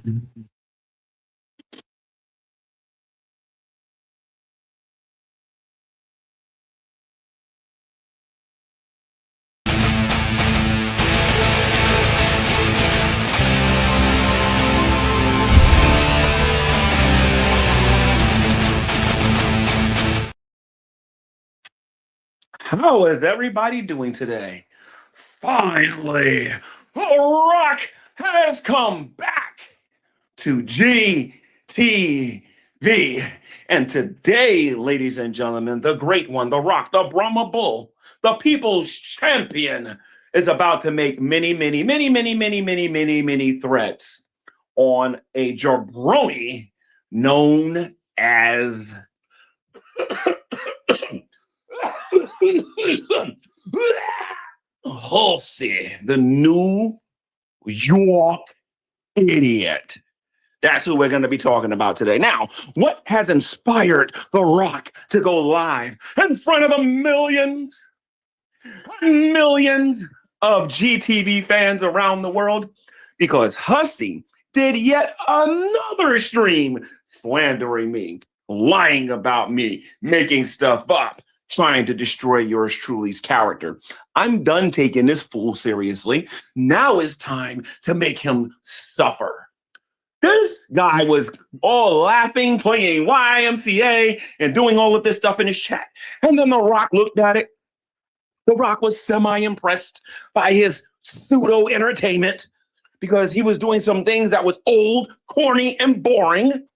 How is everybody doing today? Finally, The Rock has come back to GTV. And today, ladies and gentlemen, the great one, The Rock, the Brahma Bull, the people's champion, is about to make many threats on a jabroni known as hussy, the New York idiot. That's who we're going to be talking about today. Now, what has inspired The Rock to go live in front of the millions of GTV fans around the world? Because Hussy did yet another stream slandering me, lying about me, making stuff up, trying to destroy yours truly's character. I'm done taking this fool seriously. Now it's time to make him suffer. This guy was all laughing, playing YMCA, and doing all of this stuff in his chat. And then The Rock looked at it. The Rock was semi-impressed by his pseudo-entertainment because he was doing some things that was old, corny, and boring.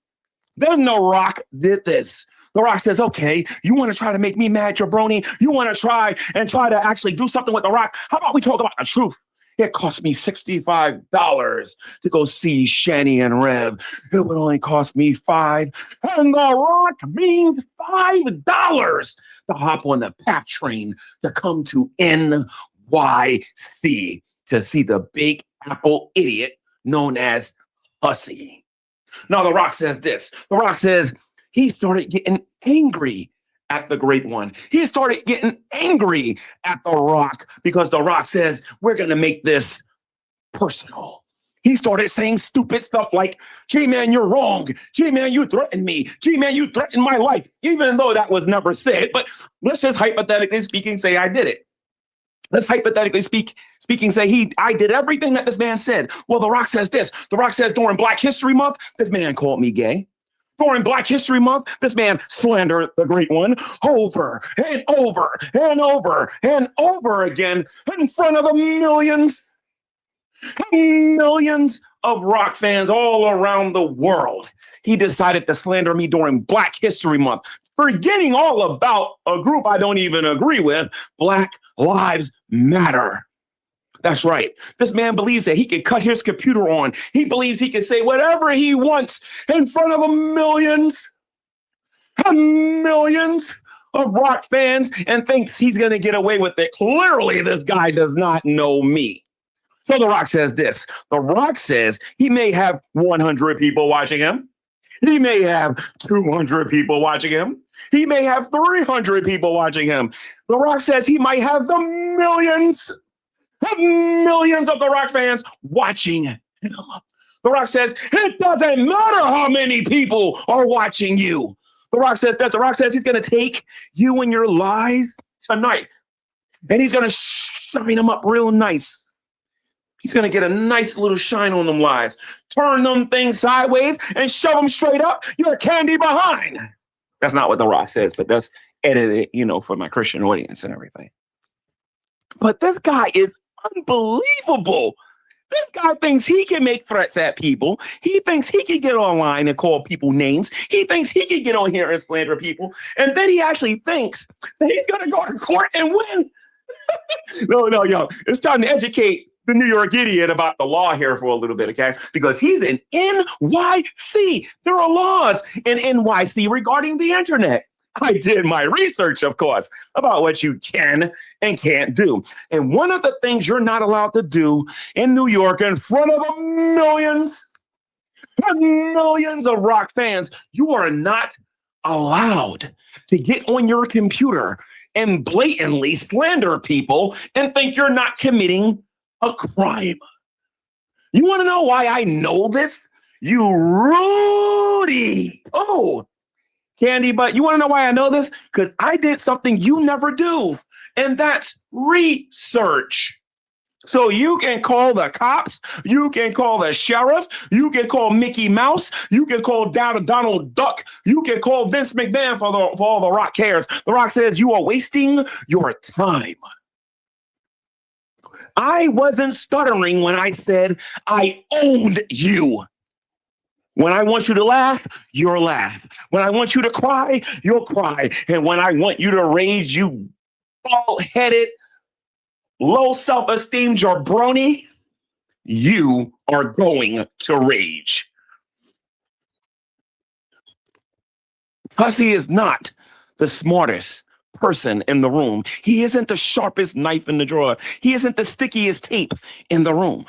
Then The Rock did this. The Rock says, okay, you want to try to make me mad, jabroni? You want to try to actually do something with The Rock? How about we talk about the truth? It cost me $65 to go see Shani and Rev. It would only cost me $5. And The Rock means $5 to hop on the PAP train to come to NYC to see the Big Apple idiot known as Hussy. Now, The Rock says this. The Rock says he started getting angry at the great one. He started getting angry at The Rock because The Rock says, we're going to make this personal. He started saying stupid stuff like, G-Man, you're wrong. G-Man, you threatened me. G-Man, you threatened my life, even though that was never said. But let's just hypothetically speaking say I did it. Let's hypothetically speaking say I did everything that this man said. Well, The Rock says this. The Rock says during Black History Month, this man called me gay. During Black History Month, this man slandered the great one over and over and over and over again in front of the millions of Rock fans all around the world. He decided to slander me during Black History Month, forgetting all about a group I don't even agree with, Black Lives Matter. That's right. This man believes that he can cut his computer on. He believes he can say whatever he wants in front of millions and millions of Rock fans and thinks he's going to get away with it. Clearly, this guy does not know me. So The Rock says this. The Rock says he may have 100 people watching him. He may have 200 people watching him. He may have 300 people watching him. The Rock says he might have the millions of The Rock fans watching him. The Rock says, it doesn't matter how many people are watching you. The Rock says he's going to take you and your lies tonight, and he's going to shine them up real nice. He's going to get a nice little shine on them lies, turn them things sideways, and shove them straight up your candy behind. That's not what The Rock says, but that's edited, for my Christian audience and everything. But this guy is unbelievable. This guy thinks he can make threats at people. He thinks he can get online and call people names. He thinks he can get on here and slander people. And then he actually thinks that he's going to go to court and win. No, yo. It's time to educate the New York idiot about the law here for a little bit, okay? Because he's in NYC. There are laws in NYC regarding the internet. I did my research, of course, about what you can and can't do. And one of the things you're not allowed to do in New York in front of the millions and millions of Rock fans, you are not allowed to get on your computer and blatantly slander people and think you're not committing a crime. You want to know why I know this? You Rudy. Oh, Candy, but you want to know why I know this? Because I did something you never do, and that's research. So you can call the cops, you can call the sheriff, you can call Mickey Mouse, you can call Donald Duck, you can call Vince McMahon for all the Rock cares. The Rock says you are wasting your time. I wasn't stuttering when I said I owned you. When I want you to laugh, you'll laugh. When I want you to cry, you'll cry. And when I want you to rage, you bald-headed, low self-esteem jabroni, you are going to rage. Hussy is not the smartest person in the room. He isn't the sharpest knife in the drawer. He isn't the stickiest tape in the room.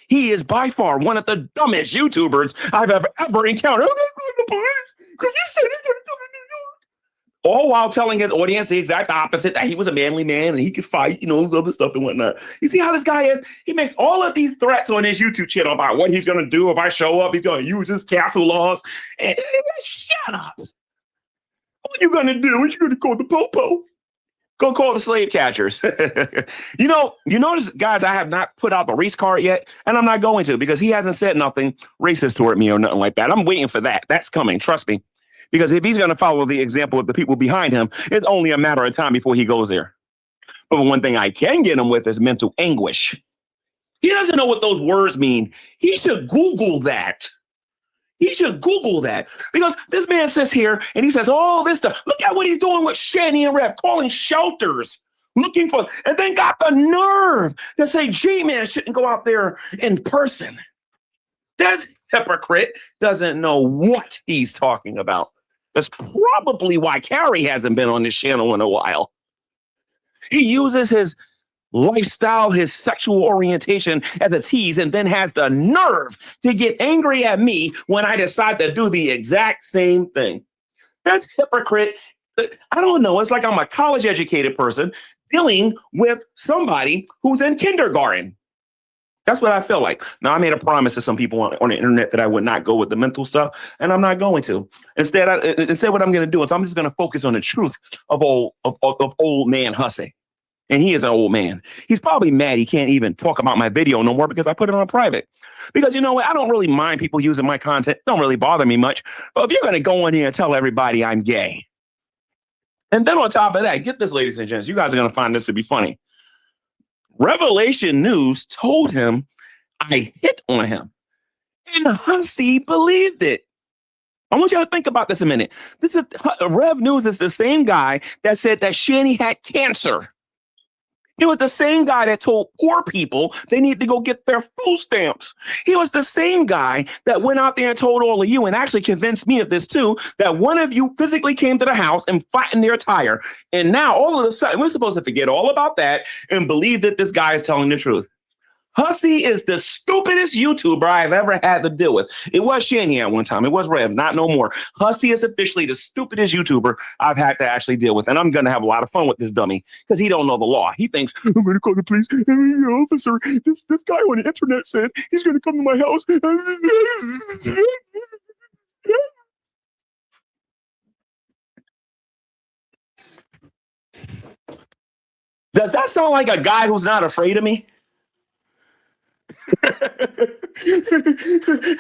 He is by far one of the dumbest YouTubers I've ever encountered. I'm going to call the police because you said he's going to come to New York. All while telling his audience the exact opposite, that he was a manly man and he could fight, this other stuff and whatnot. You see how this guy is? He makes all of these threats on his YouTube channel about what he's going to do if I show up. He's going to use his castle laws. And shut up. What are you going to do? What you going to call the popo? Go call the slave catchers. You notice, guys, I have not put out the race card yet, and I'm not going to because he hasn't said nothing racist toward me or nothing like that. I'm waiting for that. That's coming. Trust me. Because if he's going to follow the example of the people behind him, it's only a matter of time before he goes there. But one thing I can get him with is mental anguish. He doesn't know what those words mean. He should Google that. He should Google that because this man sits here and he says, all this stuff. Look at what he's doing with Shanny and Rev, calling shelters, looking for, and then got the nerve to say G-Man shouldn't go out there in person. That hypocrite doesn't know what he's talking about. That's probably why Carrie hasn't been on this channel in a while. He uses his lifestyle, his sexual orientation as a tease, and then has the nerve to get angry at me when I decide to do the exact same thing. That's hypocrite. I don't know. It's like I'm a college educated person dealing with somebody who's in kindergarten. That's what I feel like. Now, I made a promise to some people on the internet that I would not go with the mental stuff, and I'm not going to. Instead, what I'm going to do is I'm just going to focus on the truth of old man Hussy. And he is an old man. He's probably mad he can't even talk about my video no more because I put it on private. Because you know what? I don't really mind people using my content. It don't really bother me much. But if you're going to go in here and tell everybody I'm gay, and then on top of that, get this, ladies and gents, you guys are going to find this to be funny. Revelation News told him I hit on him. And Hussy believed it. I want you to think about this a minute. This is Rev News is the same guy that said that Shanny had cancer. He was the same guy that told poor people they need to go get their food stamps. He was the same guy that went out there and told all of you and actually convinced me of this too, that one of you physically came to the house and flattened their tire. And now all of a sudden, we're supposed to forget all about that and believe that this guy is telling the truth. Hussy is the stupidest YouTuber I've ever had to deal with. It was Shanny at one time. It was Rev, not no more. Hussy is officially the stupidest YouTuber I've had to actually deal with. And I'm going to have a lot of fun with this dummy because he don't know the law. He thinks, I'm going to call the police. Officer, this guy on the internet said he's going to come to my house. Does that sound like a guy who's not afraid of me?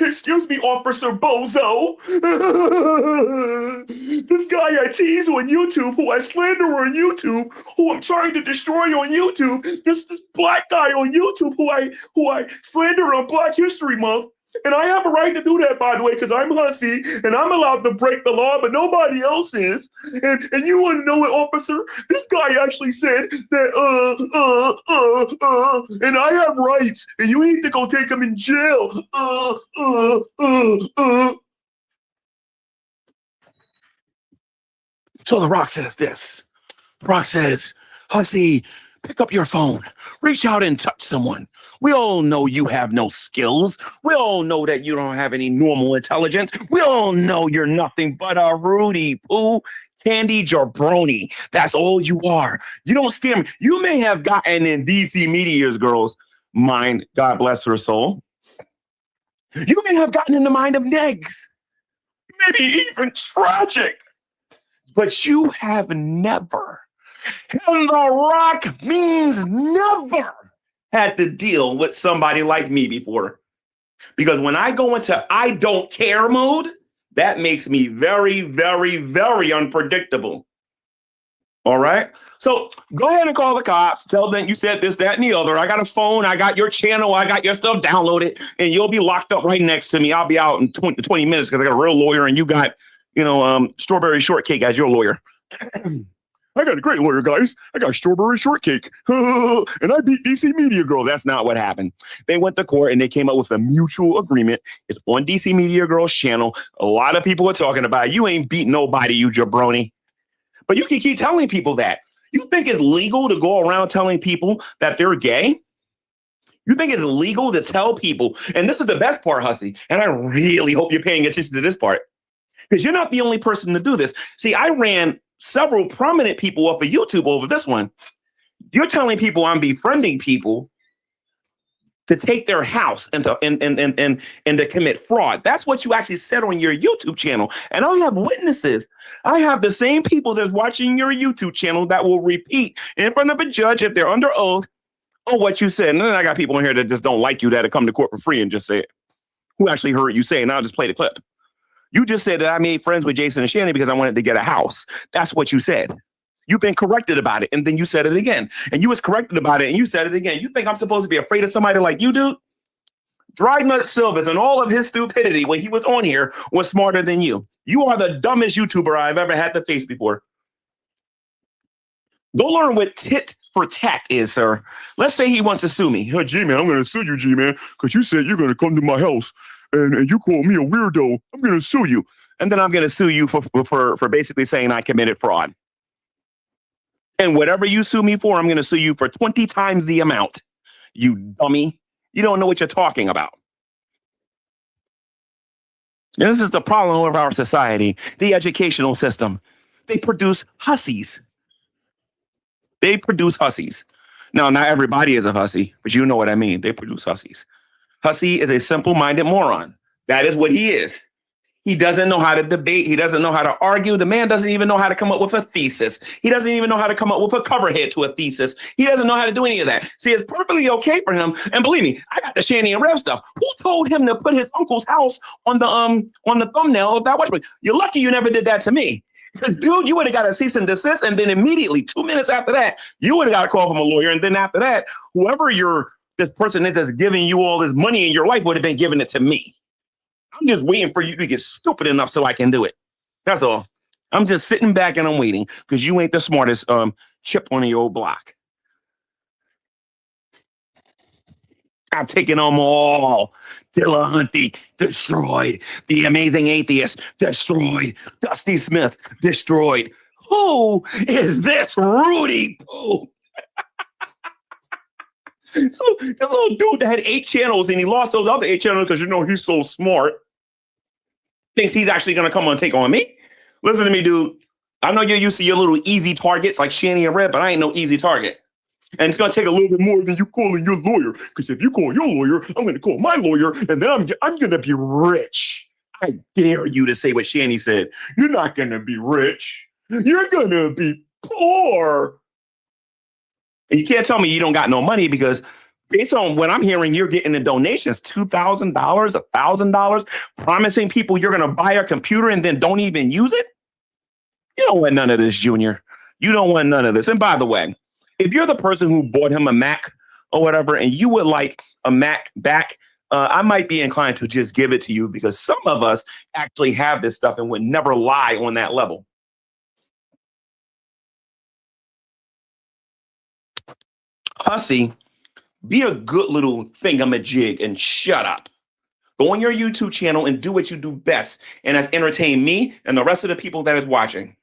Excuse me, Officer Bozo. This guy I tease on YouTube, who I slander on YouTube, who I'm trying to destroy on YouTube, this black guy on YouTube who I slander on Black History Month. And I have a right to do that, by the way, because I'm Hussy and I'm allowed to break the law, but nobody else is. And you want to know what, officer? This guy actually said that and I have rights, and you need to go take him in jail. So The Rock says this. The Rock says, Hussy, pick up your phone, reach out and touch someone. We all know you have no skills. We all know that you don't have any normal intelligence. We all know you're nothing but a Rudy Poo candy jabroni. That's all you are. You don't scare me. You may have gotten in DC Media's girl's mind, God bless her soul. You may have gotten in the mind of negs, maybe even tragic, but you have never, and the rock means never, had to deal with somebody like me before. Because when I go into I don't care mode, that makes me very, very, very unpredictable. All right. So go ahead and call the cops. Tell them you said this, that, and the other. I got a phone. I got your channel. I got your stuff downloaded, and you'll be locked up right next to me. I'll be out in 20 minutes because I got a real lawyer, and you got, strawberry shortcake as your lawyer. I got a great lawyer, guys. I got strawberry shortcake. And I beat DC Media Girl. That's not what happened. They went to court and they came up with a mutual agreement. It's on DC Media Girl's channel. A lot of people are talking about it. You ain't beat nobody, you jabroni. But you can keep telling people that. You think it's legal to go around telling people that they're gay? You think it's legal to tell people, and this is the best part, Hussy, and I really hope you're paying attention to this part, because you're not the only person to do this. See, I ran several prominent people off of YouTube over this one. You're telling people I'm befriending people to take their house and to commit fraud. That's what you actually said on your YouTube channel. And I have witnesses. I have the same people that's watching your YouTube channel that will repeat in front of a judge if they're under oath on what you said. And then I got people in here that just don't like you that come to court for free and just say it. Who actually heard you say it, and I'll just play the clip. You just said that I made friends with Jason and Shannon because I wanted to get a house. That's what you said. You've been corrected about it, and then you said it again. And you was corrected about it, and you said it again. You think I'm supposed to be afraid of somebody like you do? Dry Nut Silvers and all of his stupidity when he was on here was smarter than you. You are the dumbest YouTuber I've ever had to face before. Go learn what tit for tat is, sir. Let's say he wants to sue me. Hey, G-Man, I'm going to sue you, G-Man, because you said you're going to come to my house. And you call me a weirdo, I'm going to sue you. And then I'm going to sue you for basically saying I committed fraud. And whatever you sue me for, I'm going to sue you for 20 times the amount. You dummy. You don't know what you're talking about. And this is the problem of our society, the educational system. They produce hussies. They produce hussies. Now, not everybody is a hussy, but you know what I mean. They produce hussies. Hussy is a simple-minded moron. That is what he is. He doesn't know how to debate. He doesn't know how to argue. The man doesn't even know how to come up with a thesis. He doesn't even know how to come up with a cover head to a thesis. He doesn't know how to do any of that. See, it's perfectly okay for him. And believe me, I got the Shanny and Rev stuff. Who told him to put his uncle's house on the thumbnail of that watch? You're lucky you never did that to me. Because, dude, you would have got a cease and desist. And then immediately, 2 minutes after that, you would have got a call from a lawyer. And then after that, whoever this person is that's giving you all this money in your life would have been giving it to me. I'm just waiting for you to get stupid enough so I can do it. That's all. I'm just sitting back and I'm waiting because you ain't the smartest chip on the old block. I'm taking them all. Dillahunty, destroyed. The Amazing Atheist, destroyed. Dusty Smith, destroyed. Who is this Rudy Poo? So this little dude that had 8 channels and he lost those other 8 channels because he's so smart. Thinks he's actually going to come on and take on me. Listen to me, dude. I know you're used to your little easy targets like Shanny and Red, but I ain't no easy target. And it's going to take a little bit more than you calling your lawyer. Because if you call your lawyer, I'm going to call my lawyer, and then I'm going to be rich. I dare you to say what Shanny said. You're not going to be rich. You're going to be poor. And you can't tell me you don't got no money because based on what I'm hearing, you're getting the donations, $2,000, $1,000, promising people you're going to buy a computer and then don't even use it. You don't want none of this, Junior. You don't want none of this. And by the way, if you're the person who bought him a Mac or whatever, and you would like a Mac back, I might be inclined to just give it to you because some of us actually have this stuff and would never lie on that level. Hussy, be a good little thingamajig and shut up. Go on your YouTube channel and do what you do best, and that's entertain me and the rest of the people that is watching.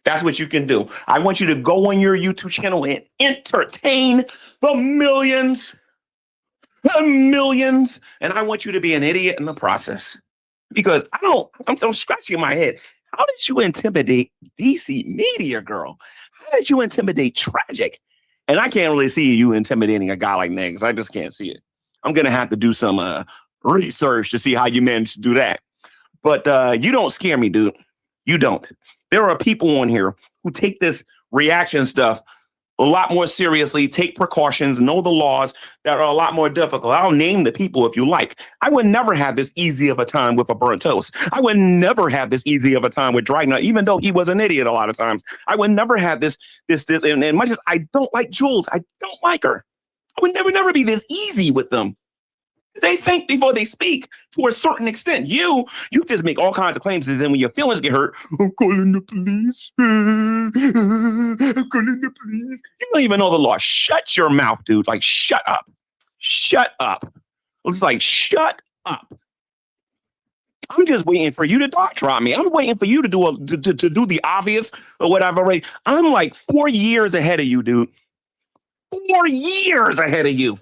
That's what you can do. I want you to go on your YouTube channel and entertain the millions and millions, and I want you to be an idiot in the process. Because I'm so scratching my head. How did you intimidate DC Media Girl? How did you intimidate Tragic? And I can't really see you intimidating a guy like Negs. I just can't see it. I'm gonna have to do some research to see how you manage to do that. But you don't scare me, dude. You don't. There are people on here who take this reaction stuff a lot more seriously, take precautions, know the laws that are a lot more difficult. I'll name the people if you like. I would never have this easy of a time with a burnt toast. I would never have this easy of a time with Dragna, even though he was an idiot a lot of times. I would never have this. And much as I don't like Jules, I don't like her. I would never be this easy with them. They think before they speak to a certain extent. You just make all kinds of claims, and then when your feelings get hurt, I'm calling the police. I'm calling the police. You don't even know the law. Shut your mouth, dude. Like, shut up. Shut up. It's like, shut up. I'm just waiting for you to doctor on me. I'm waiting for you to do the obvious or whatever. Right? I'm like 4 years ahead of you, dude. 4 years ahead of you.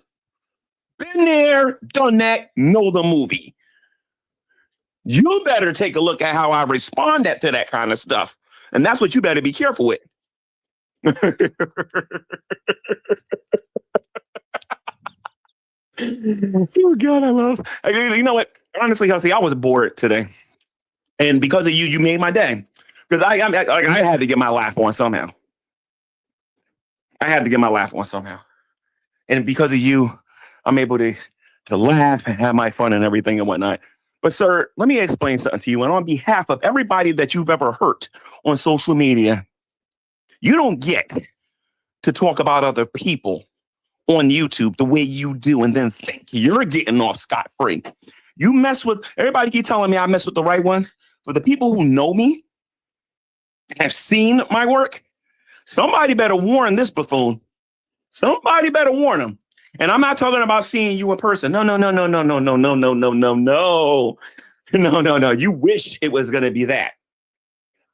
Been there, done that, know the movie. You better take a look at how I respond to that kind of stuff. And that's what you better be careful with. Oh, God, I love. You know what? Honestly, Hussy, I was bored today. And because of you, you made my day. Because I had to get my laugh on somehow. And because of you, I'm able to laugh and have my fun and everything and whatnot. But, sir, let me explain something to you. And on behalf of everybody that you've ever hurt on social media, you don't get to talk about other people on YouTube the way you do and then think you're getting off scot-free. You mess with, everybody keep telling me I mess with the right one. For the people who know me, have seen my work, somebody better warn this buffoon. Somebody better warn him. And I'm not talking about seeing you in person. No. You wish it was going to be that.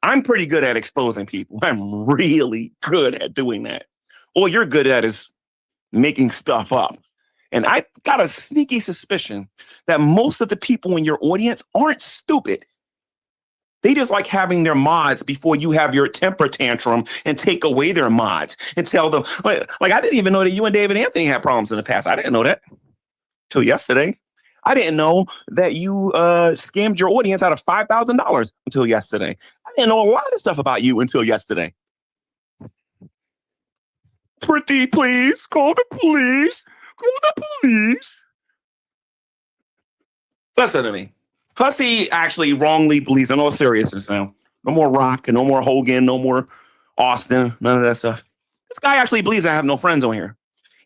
I'm pretty good at exposing people. I'm really good at doing that. All you're good at is making stuff up. And I got a sneaky suspicion that most of the people in your audience aren't stupid. They just like having their mods before you have your temper tantrum and take away their mods and tell them, like I didn't even know that you and David Anthony had problems in the past. I didn't know that till yesterday. I didn't know that you scammed your audience out of $5,000 until yesterday. I didn't know a lot of stuff about you until yesterday. Pretty please, call the police. Call the police. Listen to me. Hussy actually wrongly believes, in all seriousness now, no more Rock, no more Hogan, no more Austin, none of that stuff. This guy actually believes I have no friends on here.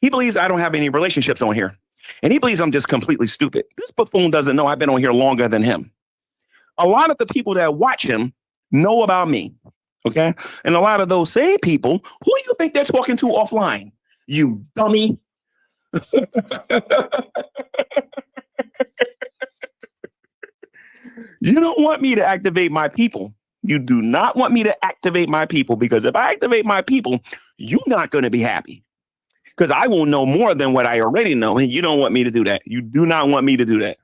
He believes I don't have any relationships on here. And he believes I'm just completely stupid. This buffoon doesn't know I've been on here longer than him. A lot of the people that watch him know about me, okay? And a lot of those same people, who do you think they're talking to offline? You dummy. You don't want me to activate my people. You do not want me to activate my people, because if I activate my people, you're not going to be happy, because I will know more than what I already know. And you don't want me to do that. You do not want me to do that,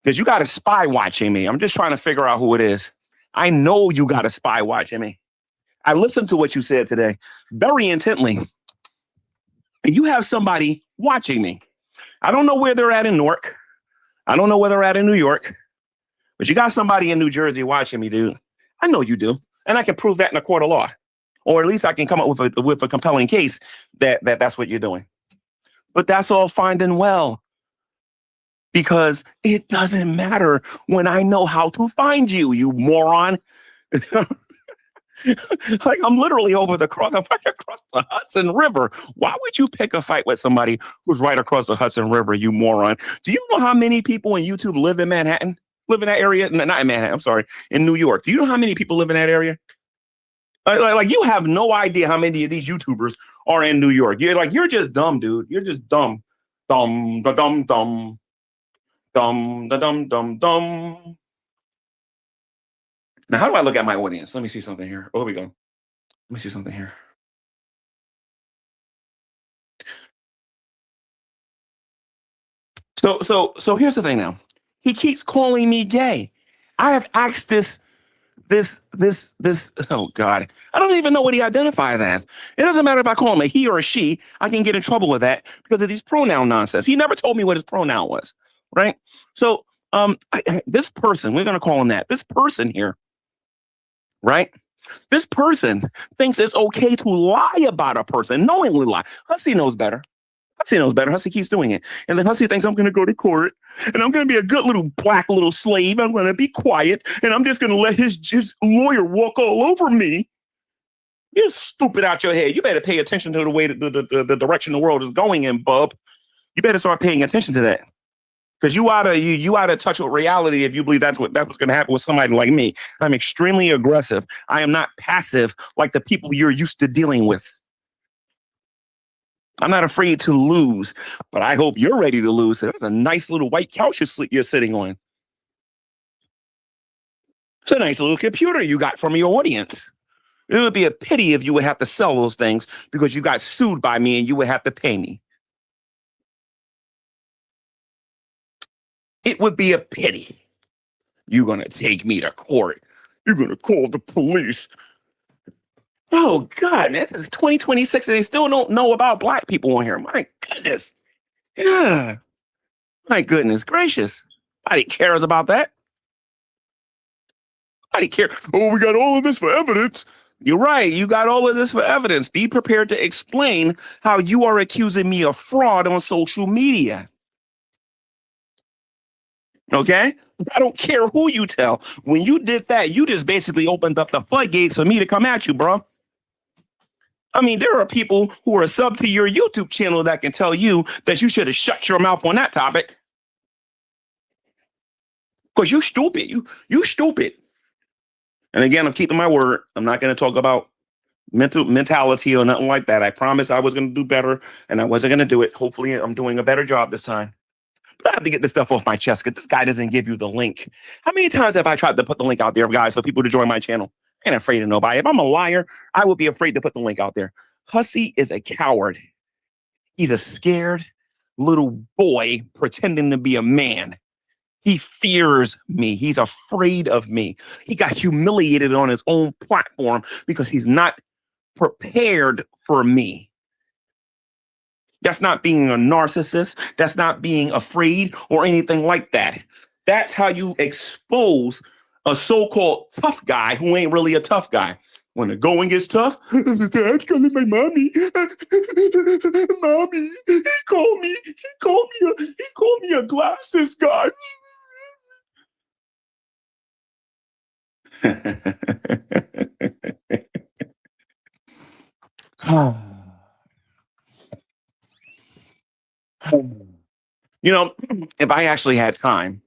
because you got a spy watching me. I'm just trying to figure out who it is. I know you got a spy watching me. I listened to what you said today very intently. And you have somebody watching me. I don't know where they're at in Newark. I don't know where they're at in New York. But you got somebody in New Jersey watching me, dude. I know you do. And I can prove that in a court of law. Or at least I can come up with a compelling case that's what you're doing. But that's all fine and well, because it doesn't matter when I know how to find you, you moron. Like, I'm literally I'm right across the Hudson River. Why would you pick a fight with somebody who's right across the Hudson River, you moron? Do you know how many people in YouTube live in Manhattan? Live in that area? No, not in Manhattan, I'm sorry, in New York. Do you know how many people live in that area? Like you have no idea how many of these YouTubers are in New York. You're just dumb, dude. You're just dumb. Dumb, da dum dum. Dumb, da dum dum dum. Now, how do I look at my audience? Let me see something here. Oh, here we go. Let me see something here. So here's the thing now. He keeps calling me gay. I have asked this Oh God, I don't even know what he identifies as. It doesn't matter if I call him a he or a she. I can get in trouble with that because of these pronoun nonsense. He never told me what his pronoun was, right? So, this person, we're gonna call him that. This person here, right? This person thinks it's okay to lie about a person, knowingly lie. Hussy knows better. Hussy knows better. Hussy keeps doing it. And then Hussy thinks I'm going to go to court and I'm going to be a good little black little slave. I'm going to be quiet and I'm just going to let his lawyer walk all over me. You're stupid out your head. You better pay attention to the way that the direction the world is going in, bub. You better start paying attention to that. Because you oughta touch with reality if you believe that's what's going to happen with somebody like me. I'm extremely aggressive. I am not passive like the people you're used to dealing with. I'm not afraid to lose, but I hope you're ready to lose. That's a nice little white couch you're sitting on. It's a nice little computer you got from your audience. It would be a pity if you would have to sell those things because you got sued by me and you would have to pay me. It would be a pity. You're going to take me to court. You're going to call the police. Oh, God, man, it's 2026 and they still don't know about black people on here. My goodness. Yeah. My goodness gracious. Nobody cares about that. Nobody cares. Oh, we got all of this for evidence. You're right. You got all of this for evidence. Be prepared to explain how you are accusing me of fraud on social media. Okay? I don't care who you tell. When you did that, you just basically opened up the floodgates for me to come at you, bro. I mean, there are people who are sub to your YouTube channel that can tell you that you should have shut your mouth on that topic. Because you stupid. You stupid. And again, I'm keeping my word. I'm not going to talk about mentality or nothing like that. I promised I was going to do better and I wasn't going to do it. Hopefully I'm doing a better job this time. But I have to get this stuff off my chest because this guy doesn't give you the link. How many times have I tried to put the link out there, guys, for people to join my channel? I ain't afraid of nobody. If I'm a liar, I would be afraid to put the link out there. Hussy is a coward. He's a scared little boy pretending to be a man. He fears me. He's afraid of me. He got humiliated on his own platform because he's not prepared for me. That's not being a narcissist. That's not being afraid or anything like that. That's how you expose a so-called tough guy who ain't really a tough guy. When the going gets tough, Dad's calling my mommy. Mommy, he called me a glasses guy. You know, if I actually had time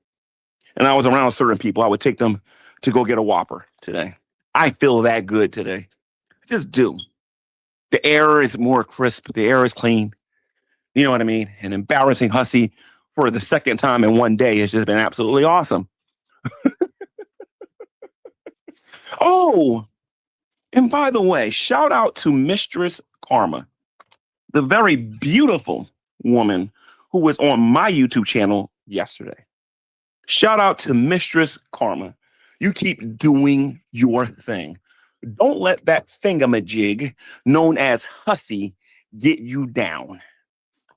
and I was around certain people, I would take them to go get a Whopper today. I feel that good today. I just do. The air is more crisp. The air is clean. You know what I mean? And embarrassing Hussy for the second time in one day has just been absolutely awesome. Oh, and by the way, shout out to Mistress Karma, the very beautiful woman who was on my YouTube channel yesterday. Shout out to Mistress Karma. You keep doing your thing. Don't let that thingamajig known as Hussy get you down.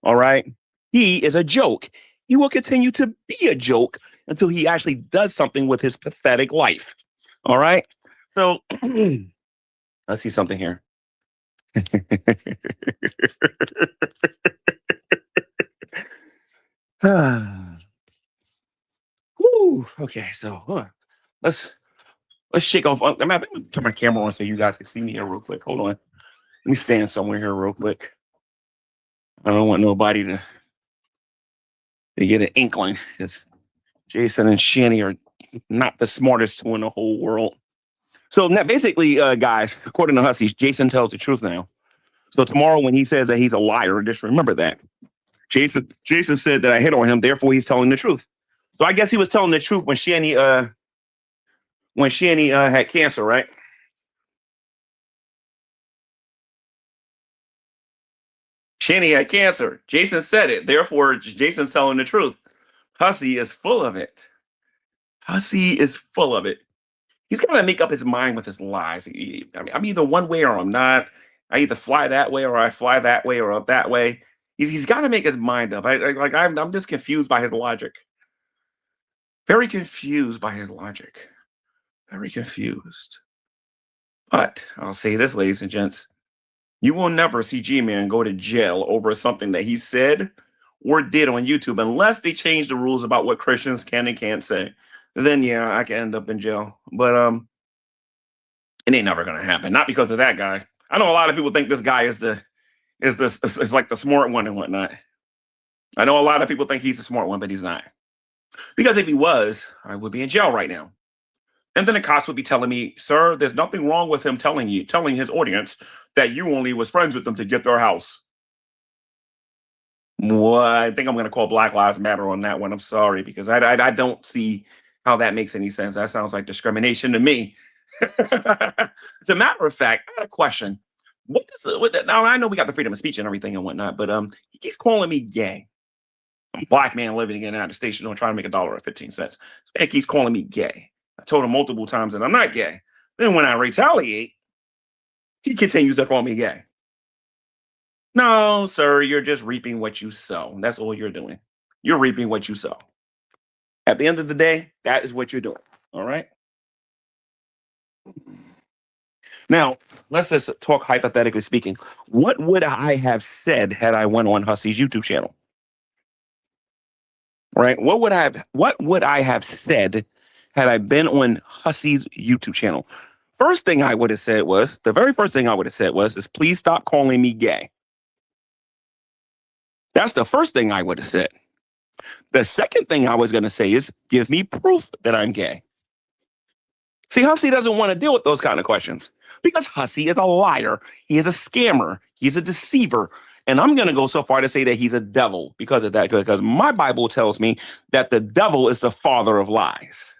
All right? He is a joke. He will continue to be a joke until he actually does something with his pathetic life. All right? So let's see something here. Whew, okay, so let's shake off. I'm gonna turn my camera on so you guys can see me here real quick. Hold on. Let me stand somewhere here real quick. I don't want nobody to get an inkling because Jason and Shanny are not the smartest two in the whole world. So now basically, guys, according to Hussy, Jason tells the truth now. So tomorrow when he says that he's a liar, just remember that. Jason said that I hit on him, therefore he's telling the truth. So I guess he was telling the truth when Shanny had cancer, right? Shanny had cancer. Jason said it. Therefore, Jason's telling the truth. Hussy is full of it. Hussy is full of it. He's got to make up his mind with his lies. I mean, I'm either one way or I'm not. I either fly that way or I fly that way or up that way. He's got to make his mind up. I'm just confused by his logic. Very confused by his logic. Very confused. But I'll say this, ladies and gents, you will never see G-Man go to jail over something that he said or did on YouTube unless they change the rules about what Christians can and can't say. Then yeah, I can end up in jail. But it ain't never gonna happen. Not because of that guy. I know a lot of people think this guy is like the smart one and whatnot. I know a lot of people think he's the smart one, but he's not. Because if he was, I would be in jail right now. And then the cops would be telling me, sir, there's nothing wrong with him telling his audience that you only was friends with them to get their house. Well, I think I'm going to call Black Lives Matter on that one. I'm sorry, because I don't see how that makes any sense. That sounds like discrimination to me. As a matter of fact, I got a question. Now, I know we got the freedom of speech and everything and whatnot, but he keeps calling me gay. I'm a black man living in the United States, trying to make $1.15. So he keeps calling me gay. I told him multiple times that I'm not gay. Then when I retaliate, he continues to call me gay. No, sir, you're just reaping what you sow. That's all you're doing. You're reaping what you sow. At the end of the day, that is what you're doing. All right. Now, let's just talk hypothetically speaking. What would I have said had I went on Hussy's YouTube channel? Right? What would I have said had I been on Hussy's YouTube channel? The very first thing I would have said is please stop calling me gay. That's the first thing I would have said. The second thing I was going to say is give me proof that I'm gay. See, Hussy doesn't want to deal with those kind of questions because Hussy is a liar. He is a scammer. He's a deceiver. And I'm going to go so far to say that he's a devil because of that, because my Bible tells me that the devil is the father of lies.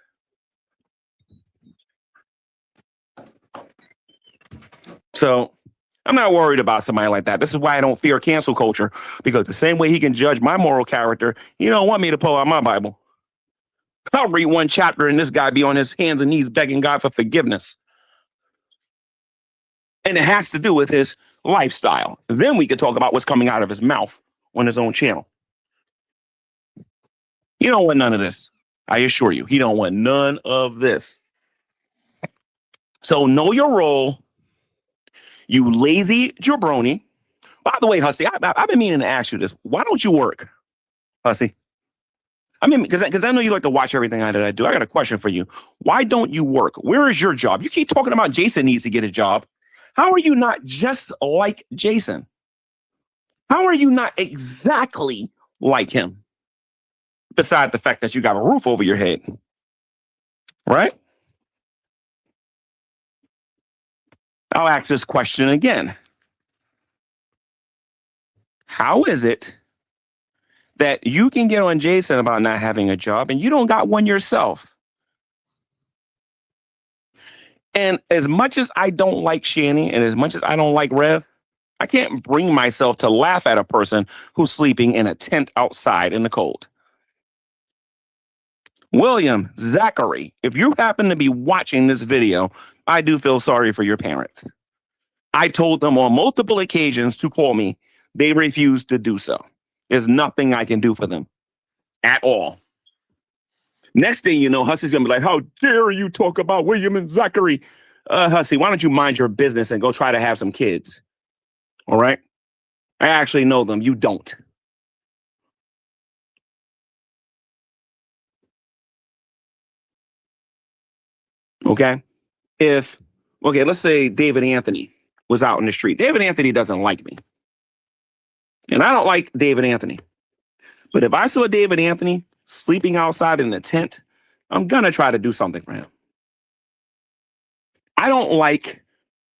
So I'm not worried about somebody like that. This is why I don't fear cancel culture, because the same way he can judge my moral character, he don't want me to pull out my Bible. I'll read one chapter and this guy be on his hands and knees begging God for forgiveness. And it has to do with his lifestyle. Then we could talk about what's coming out of his mouth on his own channel. He don't want none of this. I assure you, he don't want none of this. So know your role, you lazy jabroni. By the way, Hussy, I've been meaning to ask you this. Why don't you work, Hussy? I mean, because I know you like to watch everything that I do. I got a question for you. Why don't you work? Where is your job? You keep talking about Jason needs to get a job. How are you not just like Jason? How are you not exactly like him? Besides the fact that you got a roof over your head, right? I'll ask this question again. How is it that you can get on Jason about not having a job and you don't got one yourself? And as much as I don't like Shani and as much as I don't like Rev, I can't bring myself to laugh at a person who's sleeping in a tent outside in the cold. William, Zachary, if you happen to be watching this video, I do feel sorry for your parents. I told them on multiple occasions to call me. They refused to do so. There's nothing I can do for them at all. Next thing you know, Hussy's going to be like, how dare you talk about William and Zachary? Hussy, why don't you mind your business and go try to have some kids? All right? I actually know them. You don't. Okay? Let's say David Anthony was out in the street. David Anthony doesn't like me. And I don't like David Anthony. But if I saw David Anthony sleeping outside in a tent, I'm going to try to do something for him. I don't like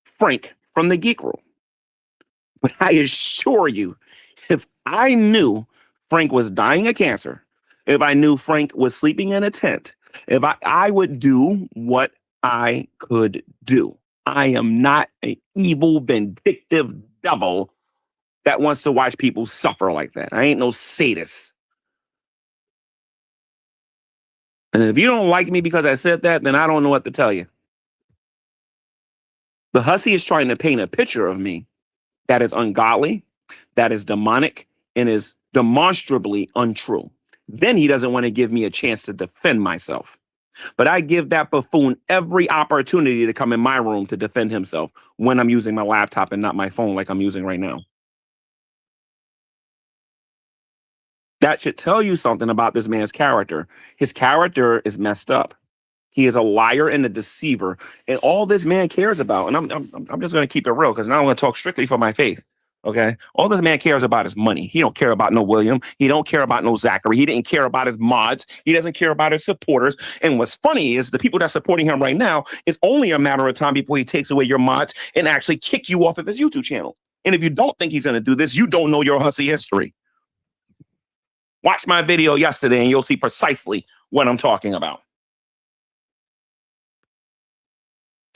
Frank from the Geek Room. But I assure you, if I knew Frank was dying of cancer, if I knew Frank was sleeping in a tent, if I would do what I could do. I am not an evil, vindictive devil that wants to watch people suffer like that. I ain't no sadist. And if you don't like me because I said that, then I don't know what to tell you. The hussy is trying to paint a picture of me that is ungodly, that is demonic, and is demonstrably untrue. Then he doesn't want to give me a chance to defend myself. But I give that buffoon every opportunity to come in my room to defend himself when I'm using my laptop and not my phone like I'm using right now. That should tell you something about this man's character. His character is messed up. He is a liar and a deceiver. And all this man cares about, and I'm just going to keep it real because now I'm going to talk strictly for my faith. Okay. All this man cares about is money. He don't care about no William. He don't care about no Zachary. He didn't care about his mods. He doesn't care about his supporters. And what's funny is the people that's supporting him right now, it's only a matter of time before he takes away your mods and actually kick you off of his YouTube channel. And if you don't think he's going to do this, you don't know your hussy history. Watch my video yesterday and you'll see precisely what I'm talking about.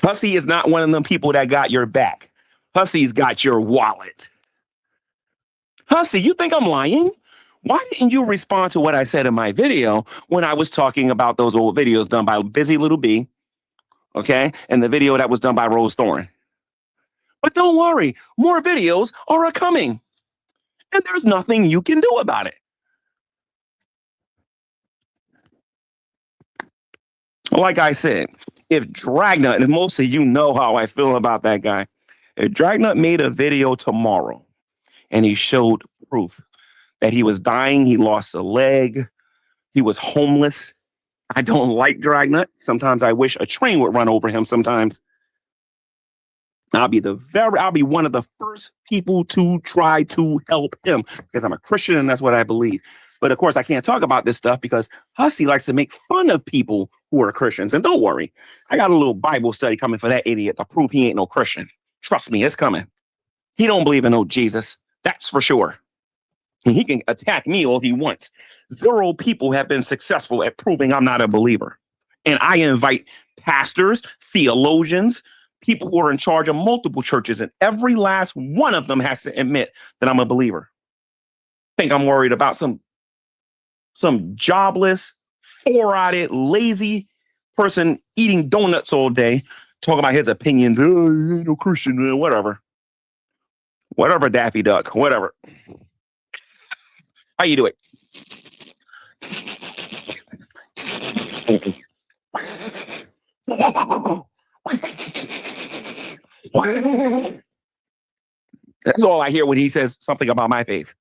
Hussy is not one of them people that got your back. Hussy's got your wallet. Hussy, you think I'm lying? Why didn't you respond to what I said in my video when I was talking about those old videos done by Busy Little B, okay, and the video that was done by Rose Thorn? But don't worry, more videos are coming, and there's nothing you can do about it. Like I said, if Dragnut, and most of you know how I feel about that guy, if Dragnut made a video tomorrow and he showed proof that he was dying, he lost a leg, he was homeless. I don't like Dragnut. Sometimes I wish a train would run over him sometimes. I'll be one of the first people to try to help him because I'm a Christian and that's what I believe. But of course, I can't talk about this stuff because Hussy likes to make fun of people who are Christians. And don't worry, I got a little Bible study coming for that idiot to prove he ain't no Christian. Trust me, it's coming. He don't believe in no Jesus. That's for sure. And he can attack me all he wants. 0 people have been successful at proving I'm not a believer. And I invite pastors, theologians, people who are in charge of multiple churches, and every last one of them has to admit that I'm a believer. Think I'm worried about some jobless, 4-eyed, lazy person eating donuts all day, talking about his opinions. Oh, you ain't no Christian, whatever. Whatever, Daffy Duck, whatever. How you do it? That's all I hear when he says something about my faith.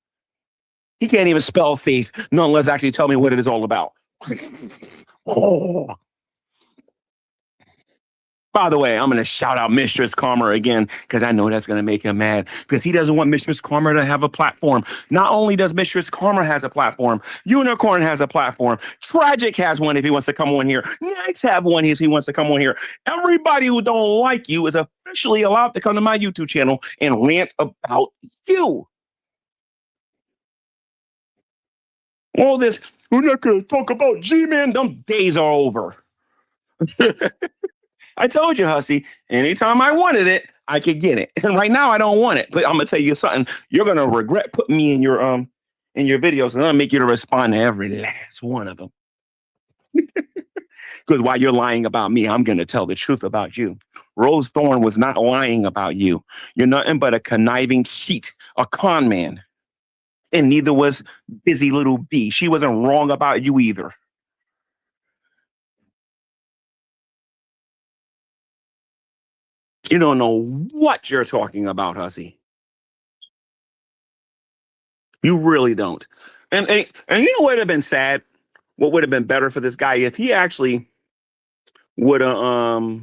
He can't even spell faith, none less actually tell me what it is all about. Oh. By the way, I'm going to shout out Mistress Karma again because I know that's going to make him mad because he doesn't want Mistress Karma to have a platform. Not only does Mistress Karma has a platform, Unicorn has a platform, Tragic has one if he wants to come on here, Next have one if he wants to come on here. Everybody who don't like you is officially allowed to come to my YouTube channel and rant about you. All this, we're not going to talk about G-Man, them days are over. I told you, Hussy, anytime I wanted it, I could get it. And right now I don't want it. But I'm gonna tell you something. You're gonna regret putting me in your videos, and I'm gonna make you to respond to every last one of them. Because while you're lying about me, I'm gonna tell the truth about you. Rose Thorn was not lying about you. You're nothing but a conniving cheat, a con man. And neither was Busy Little B. She wasn't wrong about you either. You don't know what you're talking about, Hussy. You really don't. And you know what would have been sad? What would have been better for this guy if he actually would have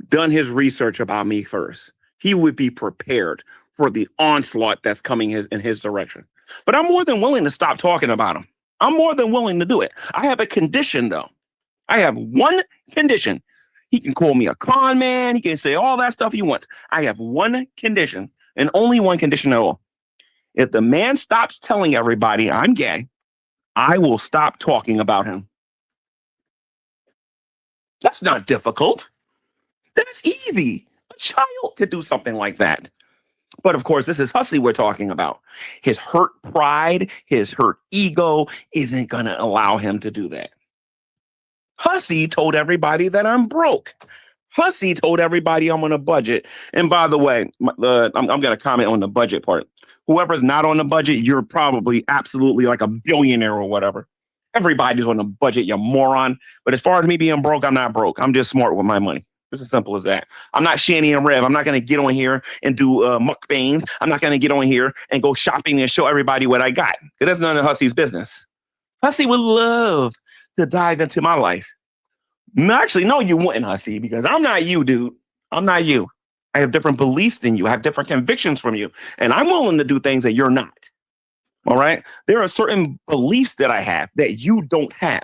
done his research about me first. He would be prepared for the onslaught that's coming in his direction. But I'm more than willing to stop talking about him. I'm more than willing to do it. I have a condition, though. I have one condition. He can call me a con man. He can say all that stuff he wants. I have one condition, and only one condition at all. If the man stops telling everybody I'm gay, I will stop talking about him. That's not difficult. That's easy. A child could do something like that. But of course, this is Hussy we're talking about. His hurt pride, his hurt ego isn't going to allow him to do that. Hussy told everybody that I'm broke. Hussy told everybody I'm on a budget. And by the way, I'm going to comment on the budget part. Whoever's not on the budget, you're probably absolutely like a billionaire or whatever. Everybody's on a budget, you moron. But as far as me being broke, I'm not broke. I'm just smart with my money. It's as simple as that. I'm not Shanny and Rev. I'm not going to get on here and do mukbangs. I'm not going to get on here and go shopping and show everybody what I got. That's none of Hussy's business. Hussy would love to dive into my life. No, actually, no, you wouldn't, Hussy, because I'm not you, dude. I'm not you. I have different beliefs than you. I have different convictions from you. And I'm willing to do things that you're not. All right. There are certain beliefs that I have that you don't have.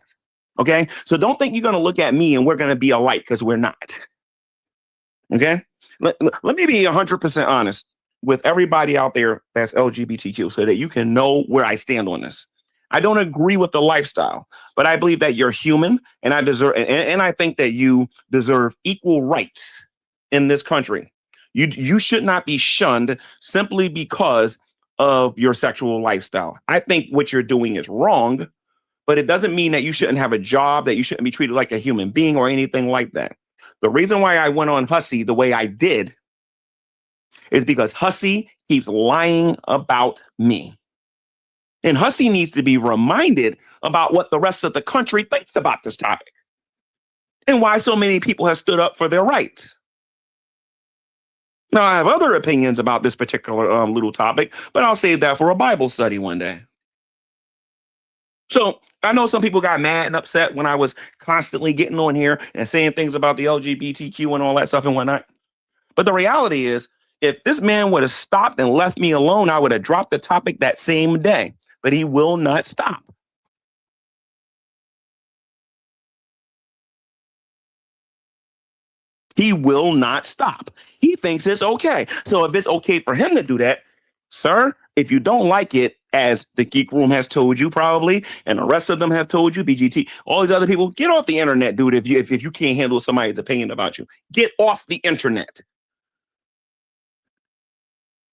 Okay. So don't think you're going to look at me and we're going to be alike, because we're not. Okay. Let me be 100% honest with everybody out there that's LGBTQ so that you can know where I stand on this. I don't agree with the lifestyle, but I believe that you're human, and and I think that you deserve equal rights in this country. You should not be shunned simply because of your sexual lifestyle. I think what you're doing is wrong, but it doesn't mean that you shouldn't have a job, that you shouldn't be treated like a human being or anything like that. The reason why I went on Hussy the way I did is because Hussy keeps lying about me. And Hussy needs to be reminded about what the rest of the country thinks about this topic and why so many people have stood up for their rights. Now, I have other opinions about this particular little topic, but I'll save that for a Bible study one day. So I know some people got mad and upset when I was constantly getting on here and saying things about the LGBTQ and all that stuff and whatnot. But the reality is, if this man would have stopped and left me alone, I would have dropped the topic that same day. But he will not stop. He will not stop. He thinks it's okay. So if it's okay for him to do that, sir, if you don't like it, as the Geek Room has told you probably, and the rest of them have told you, BGT, all these other people, get off the internet, dude. If you can't handle somebody's opinion about you, get off the internet.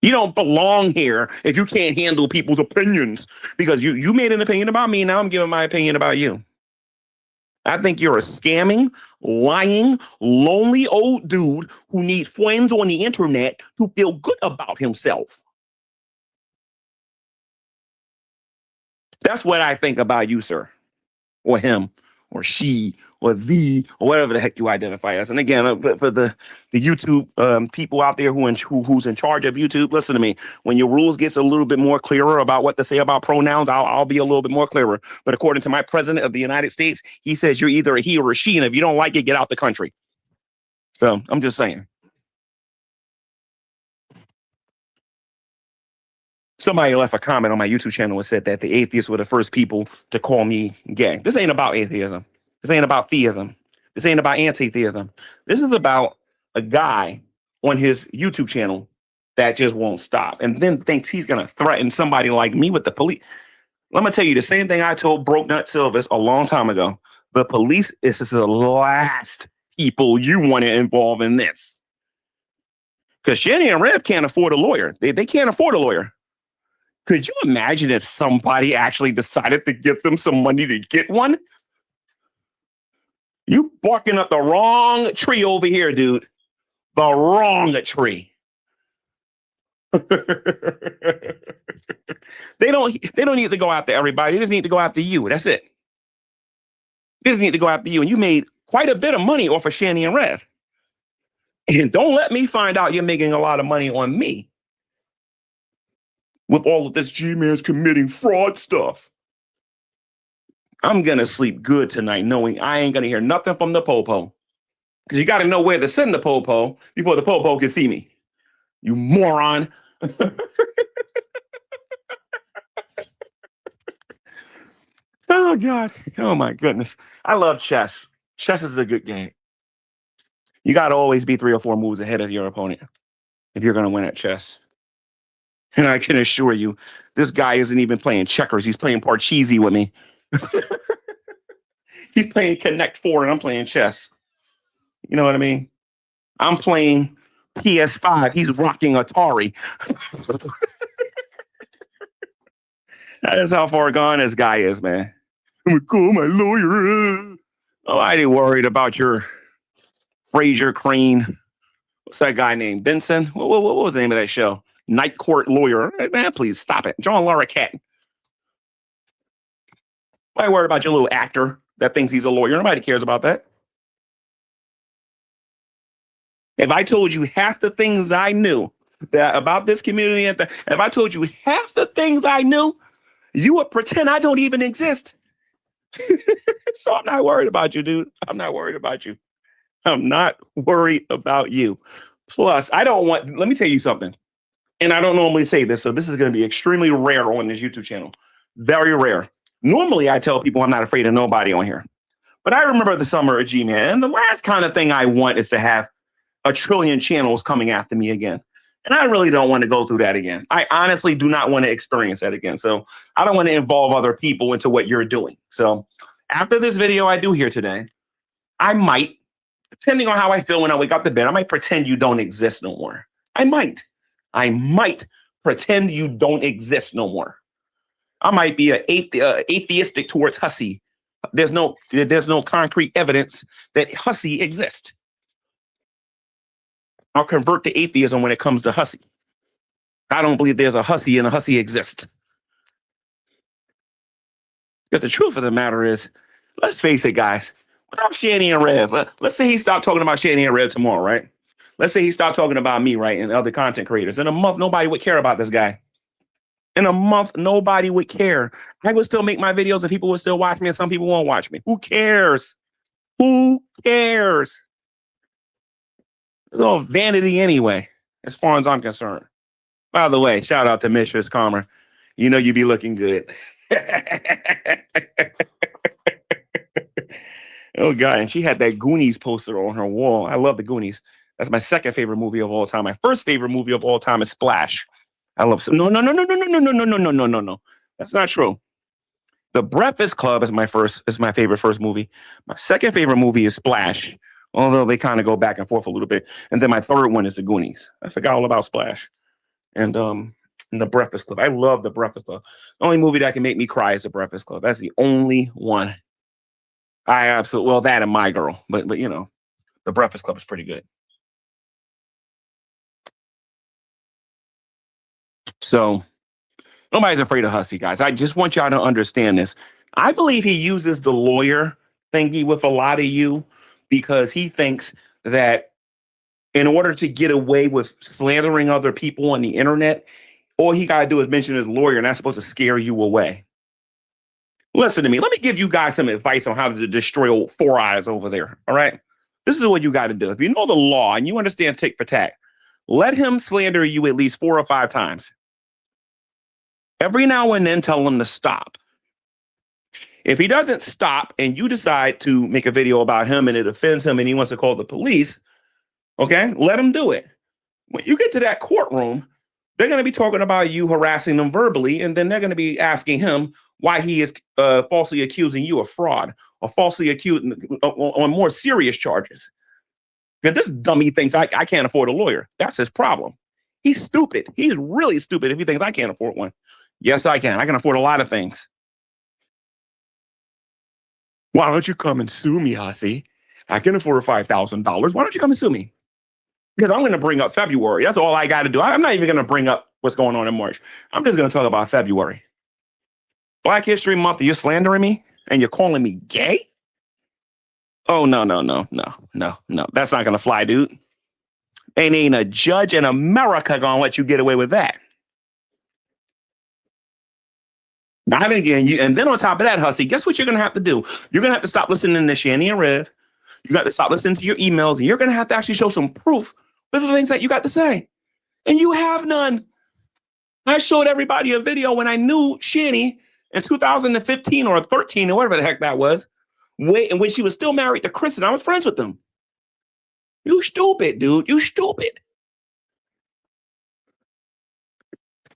You don't belong here if you can't handle people's opinions, because you made an opinion about me. Now I'm giving my opinion about you. I think you're a scamming, lying, lonely old dude who needs friends on the internet to feel good about himself. That's what I think about you, sir, or him, or she, or thee, or whatever the heck you identify as. And again, for the YouTube people out there who's in charge of YouTube, listen to me. When your rules gets a little bit more clearer about what to say about pronouns, I'll be a little bit more clearer. But according to my president of the United States, he says you're either a he or a she, and if you don't like it, get out the country. So I'm just saying. Somebody left a comment on my YouTube channel and said that the atheists were the first people to call me gay. This ain't about atheism. This ain't about theism. This ain't about anti-theism. This is about a guy on his YouTube channel that just won't stop and then thinks he's going to threaten somebody like me with the police. Let me tell you the same thing I told Broke Nut Silvis a long time ago. The police is the last people you want to involve in this. Because Shanny and Rev can't afford a lawyer. They can't afford a lawyer. Could you imagine if somebody actually decided to give them some money to get one? You barking up the wrong tree over here, dude. The wrong tree. They don't need to go after everybody. They just need to go after you. That's it. They just need to go after you. And you made quite a bit of money off of Shanny and Rev. And don't let me find out you're making a lot of money on me with all of this G-Man's committing fraud stuff. I'm going to sleep good tonight knowing I ain't going to hear nothing from the popo. Because you got to know where to send the popo before the popo can see me. You moron. Oh, God. Oh, my goodness. I love chess. Chess is a good game. You got to always be 3 or 4 moves ahead of your opponent if you're going to win at chess. And I can assure you, this guy isn't even playing checkers. He's playing Parcheesi with me. He's playing Connect 4 and I'm playing chess. You know what I mean? I'm playing PS5. He's rocking Atari. That is how far gone this guy is, man. I'm going to call my lawyer. Oh, I ain't worried about your Fraser Crane. What's that guy named Benson? What was the name of that show? Night Court Lawyer. Hey, man, please stop it. John Larroquette. Why worry about your little actor that thinks he's a lawyer? Nobody cares about that. If I told you half the things I knew about this community, if I told you half the things I knew, you would pretend I don't even exist. So I'm not worried about you, dude. I'm not worried about you. I'm not worried about you. Plus, I don't want, let me tell you something. And I don't normally say this, so this is going to be extremely rare on this YouTube channel. Very rare. Normally, I tell people I'm not afraid of nobody on here. But I remember the summer of G-Man, and the last kind of thing I want is to have a trillion channels coming after me again. And I really don't want to go through that again. I honestly do not want to experience that again. So I don't want to involve other people into what you're doing. So after this video I do here today, I might, depending on how I feel when I wake up to bed, I might pretend you don't exist no more. I might pretend you don't exist no more. I might be atheistic towards hussy. There's no concrete evidence that hussy exists. I'll convert to atheism when it comes to hussy. I don't believe there's a hussy and a hussy exists. But the truth of the matter is, let's face it, guys. Without Shanny and Rev, let's say he stopped talking about Shanny and Rev tomorrow, right? Let's say he stopped talking about me, right, and other content creators. In a month, nobody would care about this guy. In a month, nobody would care. I would still make my videos and people would still watch me and some people won't watch me. Who cares? Who cares? It's all vanity anyway, as far as I'm concerned. By the way, shout out to Mistress Karma. You know you be looking good. Oh, God. And she had that Goonies poster on her wall. I love the Goonies. That's my second favorite movie of all time. My first favorite movie of all time is Splash. I love no. That's not true. The Breakfast Club is my favorite first movie. My second favorite movie is Splash, although they kind of go back and forth a little bit. And then my third one is the Goonies. I forgot all about Splash. And the Breakfast Club. I love the Breakfast Club. The only movie that can make me cry is the Breakfast Club. That's the only one. I absolutely, well, that and My Girl, but you know, the Breakfast Club is pretty good. So nobody's afraid of hussy, guys. I just want y'all to understand this. I believe he uses the lawyer thingy with a lot of you because he thinks that in order to get away with slandering other people on the internet, all he got to do is mention his lawyer, and that's supposed to scare you away. Listen to me. Let me give you guys some advice on how to destroy old Four Eyes over there. All right. This is what you got to do. If you know the law and you understand tick for tack, let him slander you at least 4 or 5 times. Every now and then, tell him to stop. If he doesn't stop and you decide to make a video about him and it offends him and he wants to call the police, okay, let him do it. When you get to that courtroom, they're going to be talking about you harassing them verbally, and then they're going to be asking him why he is falsely accusing you of fraud or falsely accusing on more serious charges. Because this dummy thinks I can't afford a lawyer. That's his problem. He's stupid. He's really stupid if he thinks I can't afford one. Yes, I can. I can afford a lot of things. Why don't you come and sue me, hussy? I can afford $5,000. Why don't you come and sue me? Because I'm going to bring up February. That's all I got to do. I'm not even going to bring up what's going on in March. I'm just going to talk about February. Black History Month, you're slandering me and you're calling me gay? Oh, no. That's not going to fly, dude. Ain't a judge in America going to let you get away with that. Not again. And then on top of that, hussy, guess what you're going to have to do? You're going to have to stop listening to Shanny and Rev. You got to stop listening to your emails, and you're going to have to actually show some proof for the things that you got to say. And you have none. I showed everybody a video when I knew Shanny in 2015 or 13 or whatever the heck that was. And when she was still married to Chris, and I was friends with them. You stupid, dude. You stupid.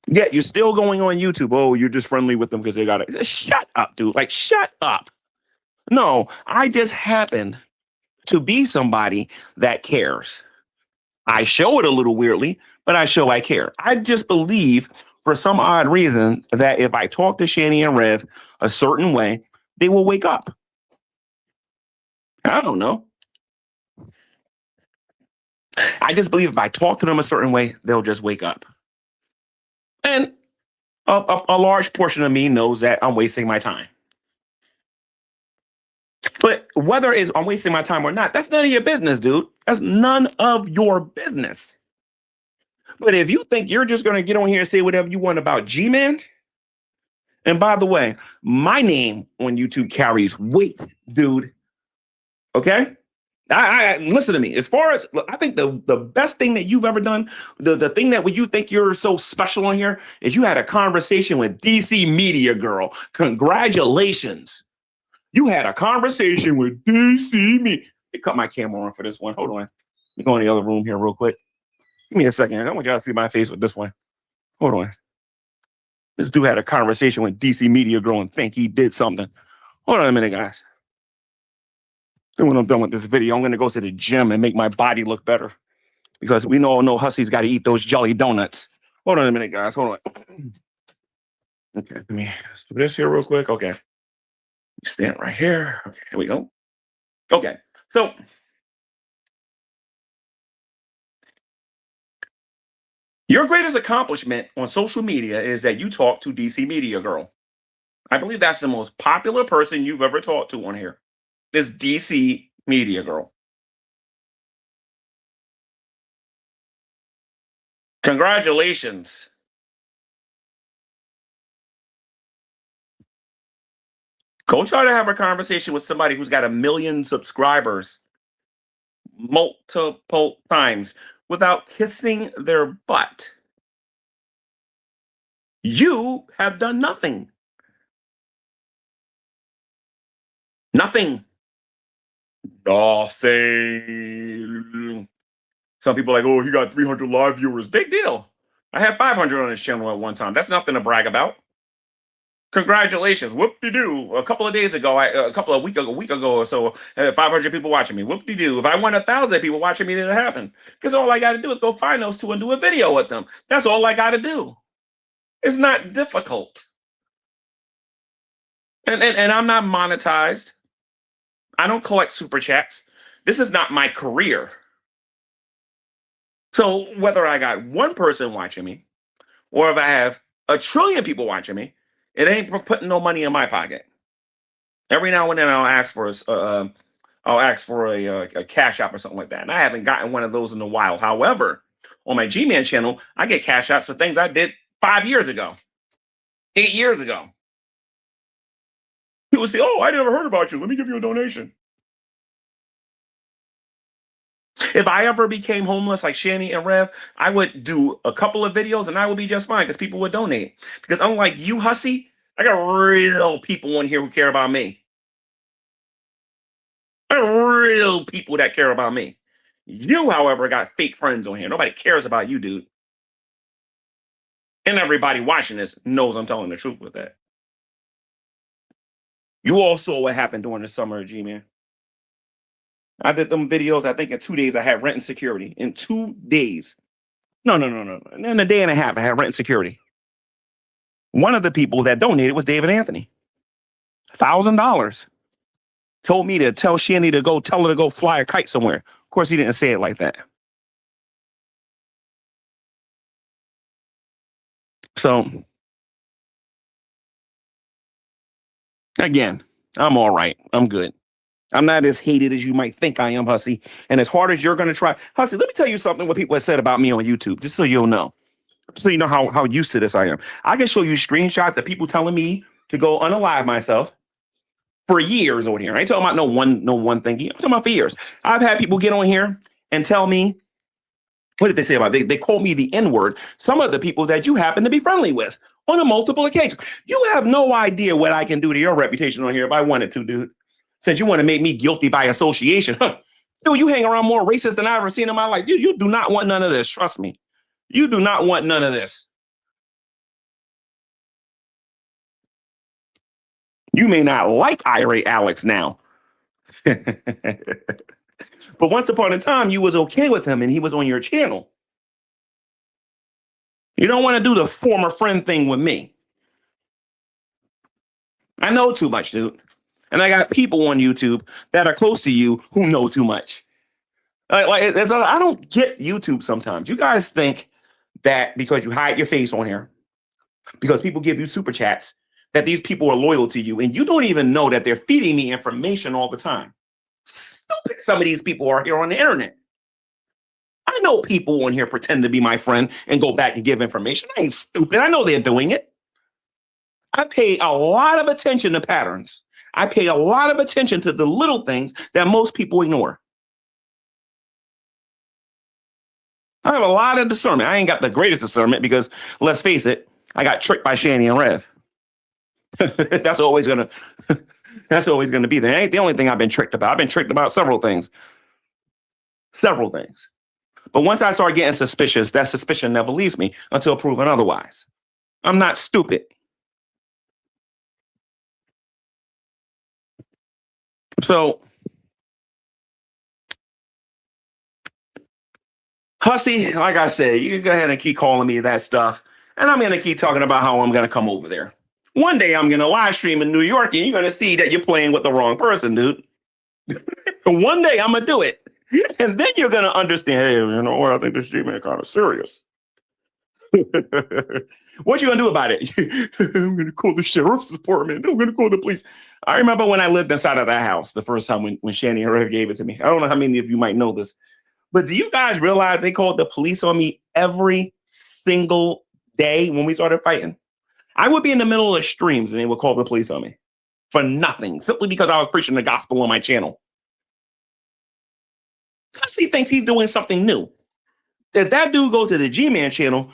Yeah, you're still going on YouTube. Oh, you're just friendly with them because they got it. Shut up, dude. Like, shut up. No, I just happen to be somebody that cares. I show it a little weirdly, but I show I care. I just believe for some odd reason that if I talk to Shanny and Rev a certain way, they will wake up. I don't know. I just believe if I talk to them a certain way, they'll just wake up. And a large portion of me knows that I'm wasting my time. But whether it's I'm wasting my time or not, that's none of your business, dude. That's none of your business. But if you think you're just going to get on here and say whatever you want about G-Man, and by the way, my name on YouTube carries weight, dude. Okay? I listen to me. As far as I think the best thing that you've ever done, the thing that when you think you're so special on here is you had a conversation with DC Media Girl. Congratulations. You had a conversation with DC Media. Let me cut my camera on for this one. Hold on. Let me go in the other room here real quick. Give me a second. I want y'all to see my face with this one. Hold on. This dude had a conversation with DC Media Girl and think he did something. Hold on a minute, guys. Then when I'm done with this video, I'm going to go to the gym and make my body look better. Because we all know Hussy's got to eat those jelly donuts. Hold on a minute, guys. Hold on. Okay, let me do this here real quick. Okay. Stand right here. Okay, here we go. Okay, so your greatest accomplishment on social media is that you talk to DC Media Girl. I believe that's the most popular person you've ever talked to on here. Is DC Media Girl. Congratulations. Go try to have a conversation with somebody who's got 1 million subscribers multiple times without kissing their butt. You have done nothing. Nothing. Nothing. Some people are like, oh, he got 300 live viewers. Big deal. I had 500 on his channel at one time. That's nothing to brag about. Congratulations. Whoop-de-doo. A couple of days ago, a week ago or so, I had 500 people watching me. Whoop-de-doo. If I want 1,000 people watching me, it'll happen. Because all I got to do is go find those two and do a video with them. That's all I got to do. It's not difficult. And I'm not monetized. I don't collect super chats. This is not my career. So whether I got one person watching me or if I have 1 trillion people watching me, it ain't putting no money in my pocket. Every now and then I'll ask for a cash app or something like that. And I haven't gotten one of those in a while. However, on my G-Man channel, I get cash apps for things I did 5 years ago, 8 years ago. People say, oh, I never heard about you. Let me give you a donation. If I ever became homeless like Shani and Rev, I would do a couple of videos and I would be just fine because people would donate. Because unlike you, Hussy, I got real people on here who care about me. I got real people that care about me. You, however, got fake friends on here. Nobody cares about you, dude. And everybody watching this knows I'm telling the truth with that. You all saw what happened during the summer of G-Man. I did them videos, I think in 2 days I had rent and security. In 2 days. No. In a day and a half, I had rent and security. One of the people that donated was David Anthony. $1,000. Told me to tell Shani to go, tell her to go fly a kite somewhere. Of course, he didn't say it like that. So, again, I'm all right. I'm good. I'm not as hated as you might think I am, Hussy. And as hard as you're going to try. Hussy, let me tell you something what people have said about me on YouTube, just so you'll know. So you know how used to this I am. I can show you screenshots of people telling me to go unalive myself for years on here. I ain't talking about no one thing. I'm talking about for years. I've had people get on here and tell me, what did they say about it? They called me the N-word. Some of the people that you happen to be friendly with on a multiple occasions. You have no idea what I can do to your reputation on here if I wanted to, dude. Since you want to make me guilty by association. Dude, you hang around more racist than I've ever seen in my life. Dude, you do not want none of this. Trust me. You do not want none of this. You may not like Irate Alex now. But once upon a time, you was okay with him and he was on your channel. You don't want to do the former friend thing with me. I know too much, dude. And I got people on YouTube that are close to you who know too much. I don't get YouTube sometimes. You guys think that because you hide your face on here, because people give you super chats, that these people are loyal to you, and you don't even know that they're feeding me information all the time. Stupid some of these people are here on the internet. I know people on here pretend to be my friend and go back and give information. I ain't stupid. I know they're doing it. I pay a lot of attention to patterns. I pay a lot of attention to the little things that most people ignore. I have a lot of discernment. I ain't got the greatest discernment because, let's face it, I got tricked by Shanny and Rev. that's always gonna that's always gonna be there. It ain't the only thing I've been tricked about. I've been tricked about several things. Several things. But once I start getting suspicious, that suspicion never leaves me until proven otherwise. I'm not stupid. So, Hussy, like I said, you can go ahead and keep calling me that stuff. And I'm going to keep talking about how I'm going to come over there. One day I'm going to live stream in New York and you're going to see that you're playing with the wrong person, dude. One day I'm going to do it. And then you're going to understand, hey, you know what? I think this streaming is kind of serious. What you going to do about it? I'm going to call the sheriff's department. I'm going to call the police. I remember when I lived inside of that house the first time when Shanny and Rev gave it to me. I don't know how many of you might know this, but do you guys realize they called the police on me every single day when we started fighting? I would be in the middle of streams and they would call the police on me for nothing, simply because I was preaching the gospel on my channel. Hussy thinks he's doing something new. If that dude goes to the G-Man channel,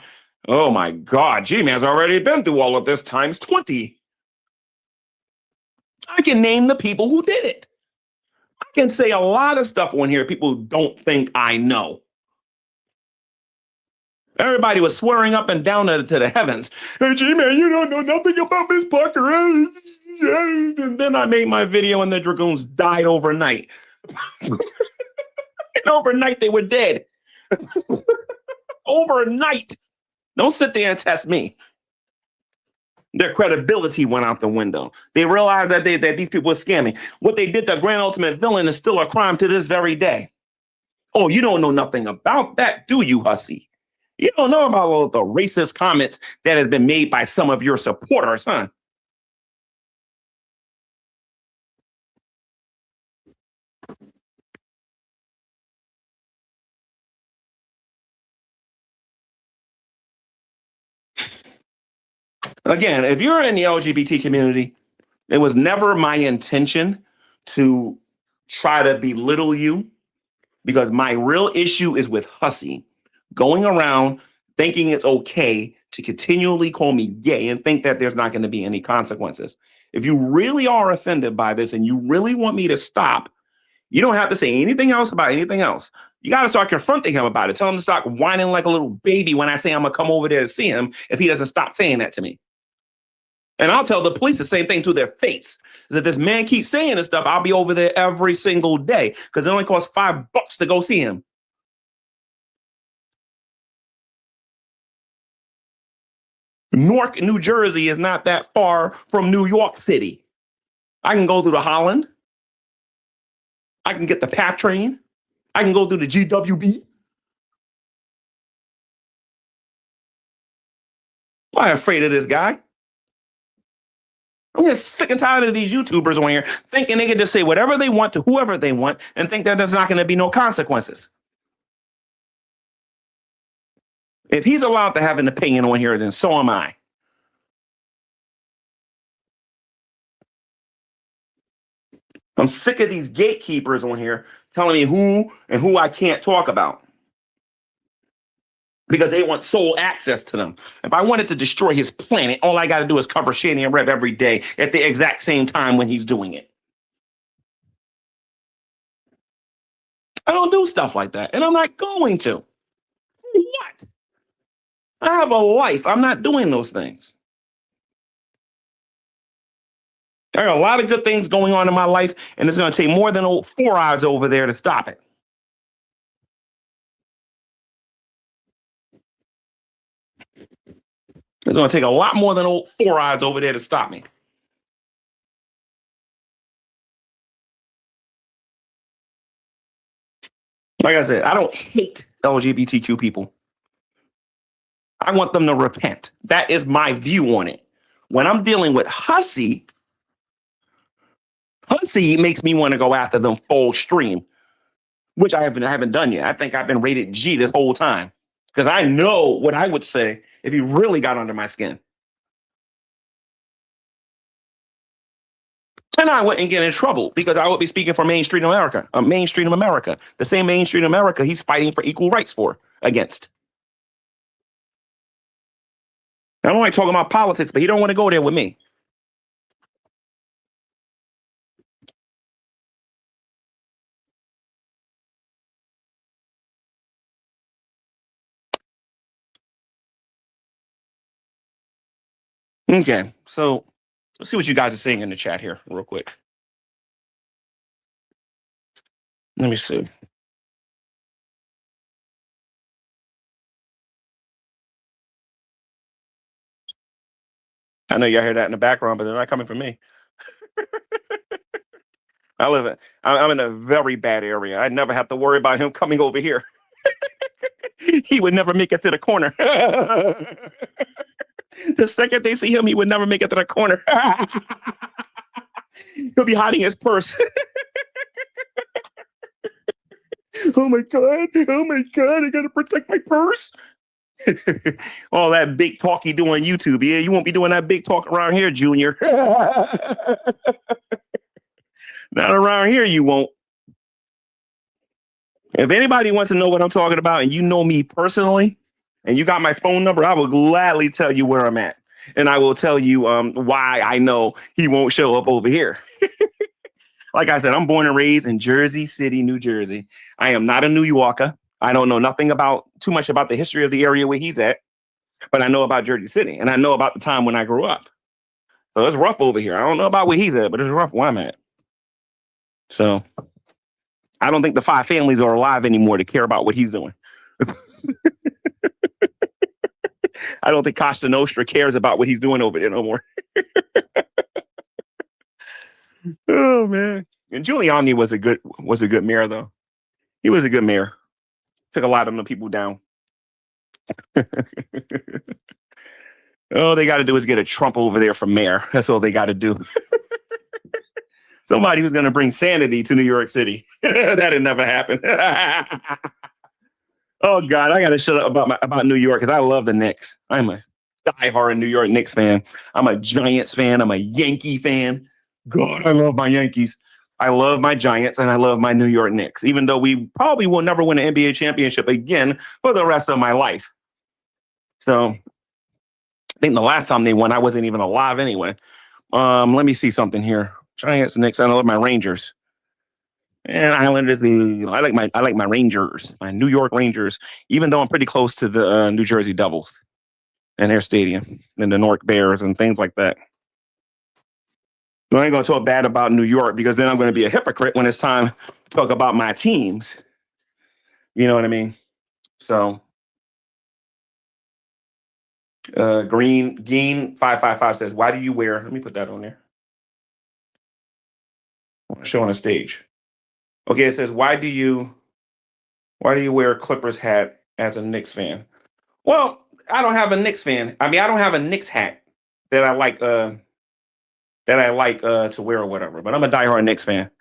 oh my God, G-Man's already been through all of this times 20. I can name the people who did it. I can say a lot of stuff on here people don't think I know. Everybody was swearing up and down to the heavens. Hey, G-Man, you don't know nothing about Miss Parker. And then I made my video and the Dragoons died overnight. And overnight they were dead. Overnight. Don't sit there and test me. Their credibility went out the window. They realized that these people were scamming. What they did to Grand Ultimate Villain is still a crime to this very day. Oh, you don't know nothing about that, do you, Hussy? You don't know about all the racist comments that have been made by some of your supporters, huh? Again, if you're in the LGBT community, it was never my intention to try to belittle you, because my real issue is with Hussy going around thinking it's okay to continually call me gay and think that there's not going to be any consequences. If you really are offended by this and you really want me to stop, you don't have to say anything else about anything else. You got to start confronting him about it. Tell him to stop whining like a little baby when I say I'm going to come over there to see him if he doesn't stop saying that to me. And I'll tell the police the same thing to their face. That this man keeps saying this stuff, I'll be over there every single day because it only costs $5 to go see him. Newark, New Jersey is not that far from New York City. I can go through the Holland. I can get the PATH train. I can go through the GWB. Why afraid of this guy? I'm just sick and tired of these YouTubers on here thinking they can just say whatever they want to whoever they want and think that there's not going to be no consequences. If he's allowed to have an opinion on here, then so am I. I'm sick of these gatekeepers on here telling me who and who I can't talk about because they want sole access to them. If I wanted to destroy his planet, all I got to do is cover Shanny and Rev every day at the exact same time when he's doing it. I don't do stuff like that, and I'm not going to. What? I have a life. I'm not doing those things. There are a lot of good things going on in my life, and it's going to take more than 4 hours over there to stop it. It's going to take a lot more than 4 hours over there to stop me. Like I said, I don't hate LGBTQ people. I want them to repent. That is my view on it. When I'm dealing with hussy, hussy makes me want to go after them full stream, which I haven't done yet. I think I've been rated G this whole time because I know what I would say if he really got under my skin. And I wouldn't get in trouble because I would be speaking for mainstream America. Mainstream America, the same mainstream America he's fighting for equal rights for against. I don't like talking about politics, but he don't want to go there with me. Okay, so let's see what you guys are saying in the chat here, real quick. Let me see. I know y'all hear that in the background, but they're not coming from me. I'm in a very bad area. I never have to worry about him coming over here. He would never make it to the corner. The second they see him, he would never make it to the corner. He'll be hiding his purse. Oh my God. Oh my God. I got to protect my purse. All that big talk you do on YouTube. Yeah, you won't be doing that big talk around here, Junior. Not around here, you won't. If anybody wants to know what I'm talking about and you know me personally and you got my phone number, I will gladly tell you where I'm at. And I will tell you why I know he won't show up over here. Like I said, I'm born and raised in Jersey City, New Jersey. I am not a New Yorker. I don't know nothing about too much about the history of the area where he's at, but I know about Jersey City and I know about the time when I grew up. So it's rough over here. I don't know about where he's at, but it's rough where I'm at. So I don't think the 5 families are alive anymore to care about what he's doing. I don't think Costa Nostra cares about what he's doing over there no more. Oh man. And Giuliani was a good mayor though. He was a good mayor. Took a lot of the people down. All they got to do is get a Trump over there for mayor. That's all they got to do. Somebody who's going to bring sanity to New York City. That'd never happen. Oh God, I got to shut up about New York because I love the Knicks. I'm a diehard New York Knicks fan. I'm a Giants fan. I'm a Yankee fan. God, I love my Yankees. I love my Giants and I love my New York Knicks, even though we probably will never win an NBA championship again for the rest of my life. So I think the last time they won, I wasn't even alive anyway. Let me see something here. Giants, Knicks, and I love my Rangers. And Islanders, I like my Rangers, my New York Rangers, even though I'm pretty close to the New Jersey Devils and their stadium and the North Bears and things like that. I ain't gonna talk bad about New York because then I'm gonna be a hypocrite when it's time to talk about my teams. You know what I mean? So Green 555 says, why do you wear? Let me put that on there. Show on a stage. Okay, it says, why do you wear a Clippers hat as a Knicks fan? Well, I don't have a Knicks fan. I mean, I don't have a Knicks hat that I like to wear or whatever. But I'm a diehard Knicks fan.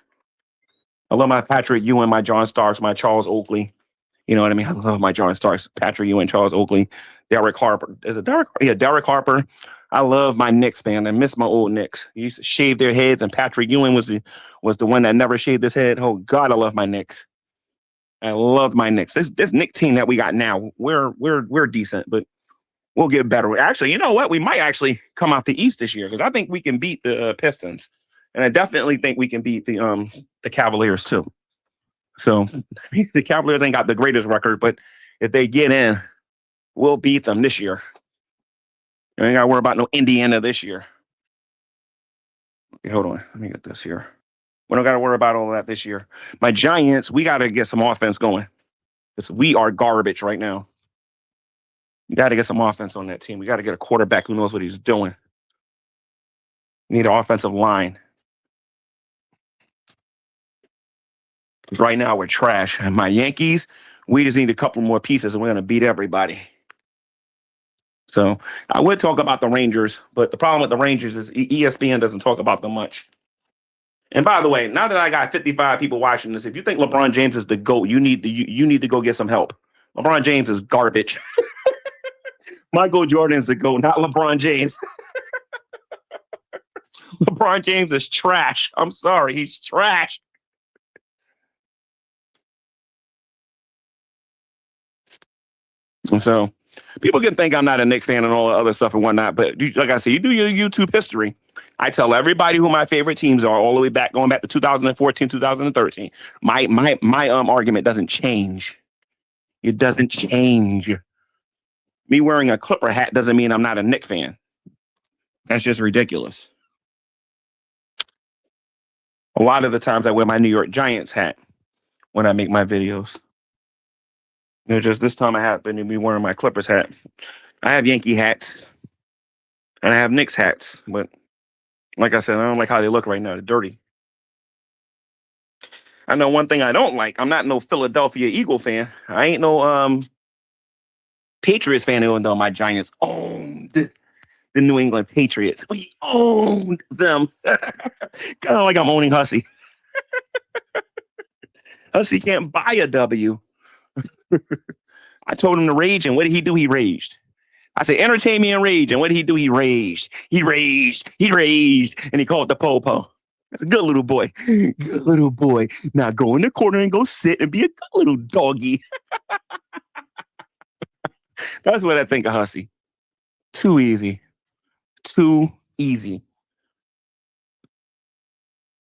I love my Patrick Ewing, my John Starks, my Charles Oakley. You know what I mean? I love my John Starks, Patrick Ewing, Charles Oakley, Derek Harper. Is it Derek? Yeah, Derek Harper. I love my Knicks, man. I miss my old Knicks. He used to shave their heads, and Patrick Ewing was the one that never shaved his head. Oh God, I love my Knicks. I love my Knicks. This Knicks team that we got now, we're decent, but we'll get better. Actually, you know what? We might actually come out the East this year because I think we can beat the Pistons, and I definitely think we can beat the Cavaliers too. So the Cavaliers ain't got the greatest record, but if they get in, we'll beat them this year. You ain't got to worry about no Indiana this year. Okay, hold on. Let me get this here. We don't got to worry about all of that this year. My Giants, we got to get some offense going. Because we are garbage right now. You got to get some offense on that team. We got to get a quarterback who knows what he's doing. We need an offensive line. Right now, we're trash. And my Yankees, we just need a couple more pieces and we're going to beat everybody. So I would talk about the Rangers, but the problem with the Rangers is ESPN doesn't talk about them much. And by the way, now that I got 55 people watching this, if you think LeBron James is the GOAT, you need to go get some help. LeBron James is garbage. Michael Jordan's the GOAT, not LeBron James. LeBron James is trash. I'm sorry, he's trash. And so people can think I'm not a Knicks fan and all the other stuff and whatnot, but like I said, you do your YouTube history. I tell everybody who my favorite teams are all the way back, going back to 2014, 2013. My argument doesn't change. It doesn't change. Me wearing a Clipper hat doesn't mean I'm not a Knicks fan. That's just ridiculous. A lot of the times I wear my New York Giants hat when I make my videos. You know, just this time I happen to be wearing my Clippers hat. I have Yankee hats and I have Knicks hats, but like I said, I don't like how they look right now. They're dirty. I know one thing I don't like. I'm not no Philadelphia Eagle fan. I ain't no Patriots fan, even though my Giants owned the New England Patriots. We owned them. Kind of like I'm owning Hussy. Hussy can't buy a W. I told him to rage, and what did he do? He raged. I said, entertain me and rage, and what did he do? He raged. He raged. He raged, and he called the po-po. That's a good little boy. Good little boy. Now go in the corner and go sit and be a good little doggy. That's what I think of Hussy. Too easy. Too easy.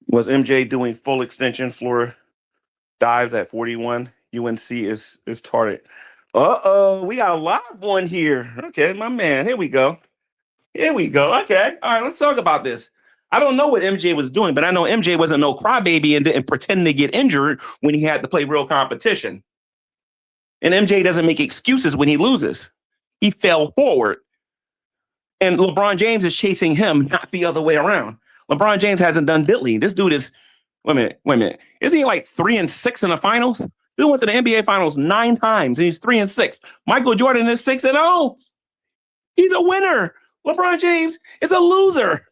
Was MJ doing full extension floor dives at 41? UNC is tarted. Uh-oh, we got a live one here. Okay, my man. Here we go. Here we go. Okay. All right, let's talk about this. I don't know what MJ was doing, but I know MJ wasn't no crybaby and didn't pretend to get injured when he had to play real competition. And MJ doesn't make excuses when he loses. He fell forward. And LeBron James is chasing him, not the other way around. LeBron James hasn't done diddly. This dude is, wait a minute. Isn't he like 3-6 in the finals? He went to the NBA finals 9 times and he's 3-6. Michael Jordan is 6-0. He's a winner. LeBron James is a loser.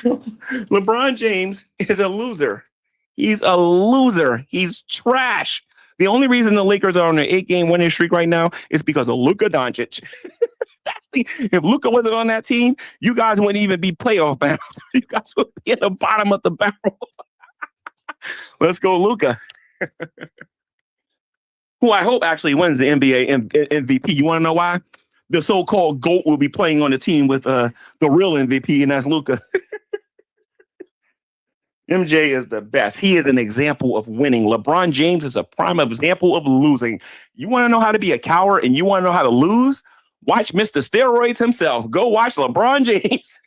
LeBron James is a loser. He's a loser. He's trash. The only reason the Lakers are on an 8-game winning streak right now is because of Luka Doncic. If Luka wasn't on that team, you guys wouldn't even be playoff bound. You guys would be at the bottom of the barrel. Let's go, Luka. Who I hope actually wins the NBA MVP. You want to know why? The so-called GOAT will be playing on the team with the real MVP, and that's Luka. MJ is the best. He is an example of winning. LeBron James is a prime example of losing. You want to know how to be a coward and you want to know how to lose? Watch Mr. Steroids himself. Go watch LeBron James.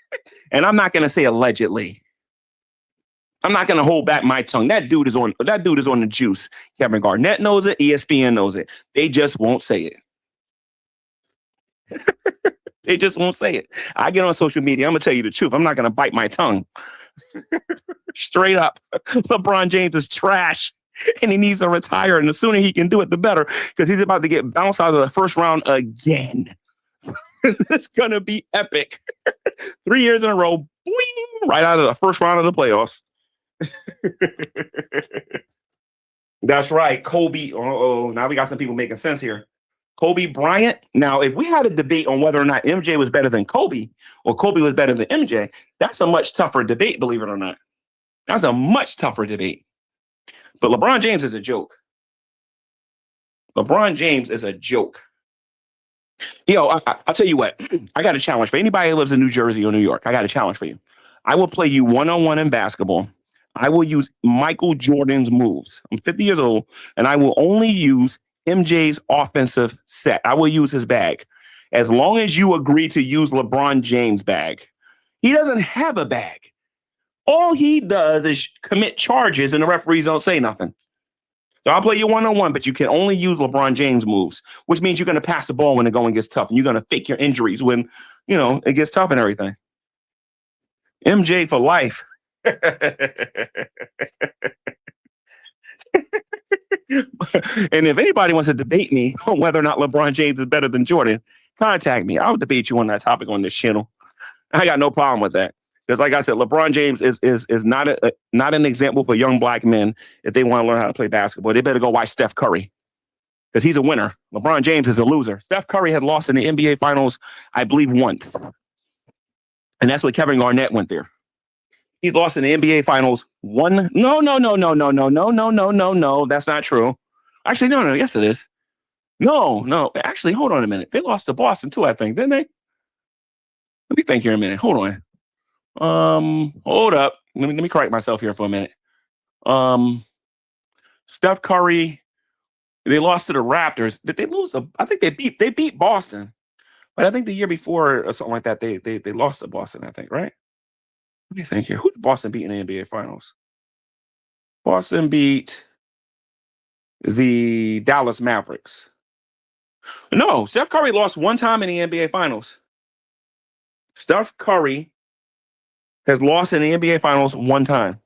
And I'm not going to say allegedly. I'm not going to hold back my tongue. That dude is on the juice. Kevin Garnett knows it. ESPN knows it. They just won't say it. They just won't say it. I get on social media. I'm going to tell you the truth. I'm not going to bite my tongue. Straight up. LeBron James is trash and he needs to retire. And the sooner he can do it, the better, because he's about to get bounced out of the first round again. It's going to be epic. 3 years in a row, boing, right out of the first round of the playoffs. That's right. Kobe. Oh, now we got some people making sense here. Kobe Bryant. Now, if we had a debate on whether or not MJ was better than Kobe or Kobe was better than MJ, that's a much tougher debate, believe it or not. That's a much tougher debate. But LeBron James is a joke. LeBron James is a joke. Yo, I'll tell you what. I got a challenge for anybody who lives in New Jersey or New York. I got a challenge for you. I will play you one-on-one in basketball. I will use Michael Jordan's moves. I'm 50 years old, and I will only use MJ's offensive set. I will use his bag. As long as you agree to use LeBron James' bag. He doesn't have a bag. All he does is commit charges, and the referees don't say nothing. So I'll play you one-on-one, but you can only use LeBron James moves, which means you're going to pass the ball when the going gets tough, and you're going to fake your injuries when, it gets tough and everything. MJ for life. And if anybody wants to debate me on whether or not LeBron James is better than Jordan, contact me. I'll debate you on that topic on this channel. I got no problem with that. Because, like I said, LeBron James is not an example for young black men if they want to learn how to play basketball. They better go watch Steph Curry because he's a winner. LeBron James is a loser. Steph Curry had lost in the NBA Finals, I believe, once, and that's what Kevin Garnett went there. He lost in the NBA Finals one. No. That's not true. Actually, no. Yes, it is. No. Actually, hold on a minute. They lost to Boston too, I think, didn't they? Let me think here a minute. Hold on. Hold up. Let me correct myself here for a minute. Steph Curry, they lost to the Raptors. Did they lose? I think they beat Boston, but I think the year before or something like that, they lost to Boston. I think, right? Let me think here. Who did Boston beat in the NBA Finals? Boston beat the Dallas Mavericks. No, Steph Curry lost one time in the NBA Finals. Steph Curry has lost in the NBA Finals one time.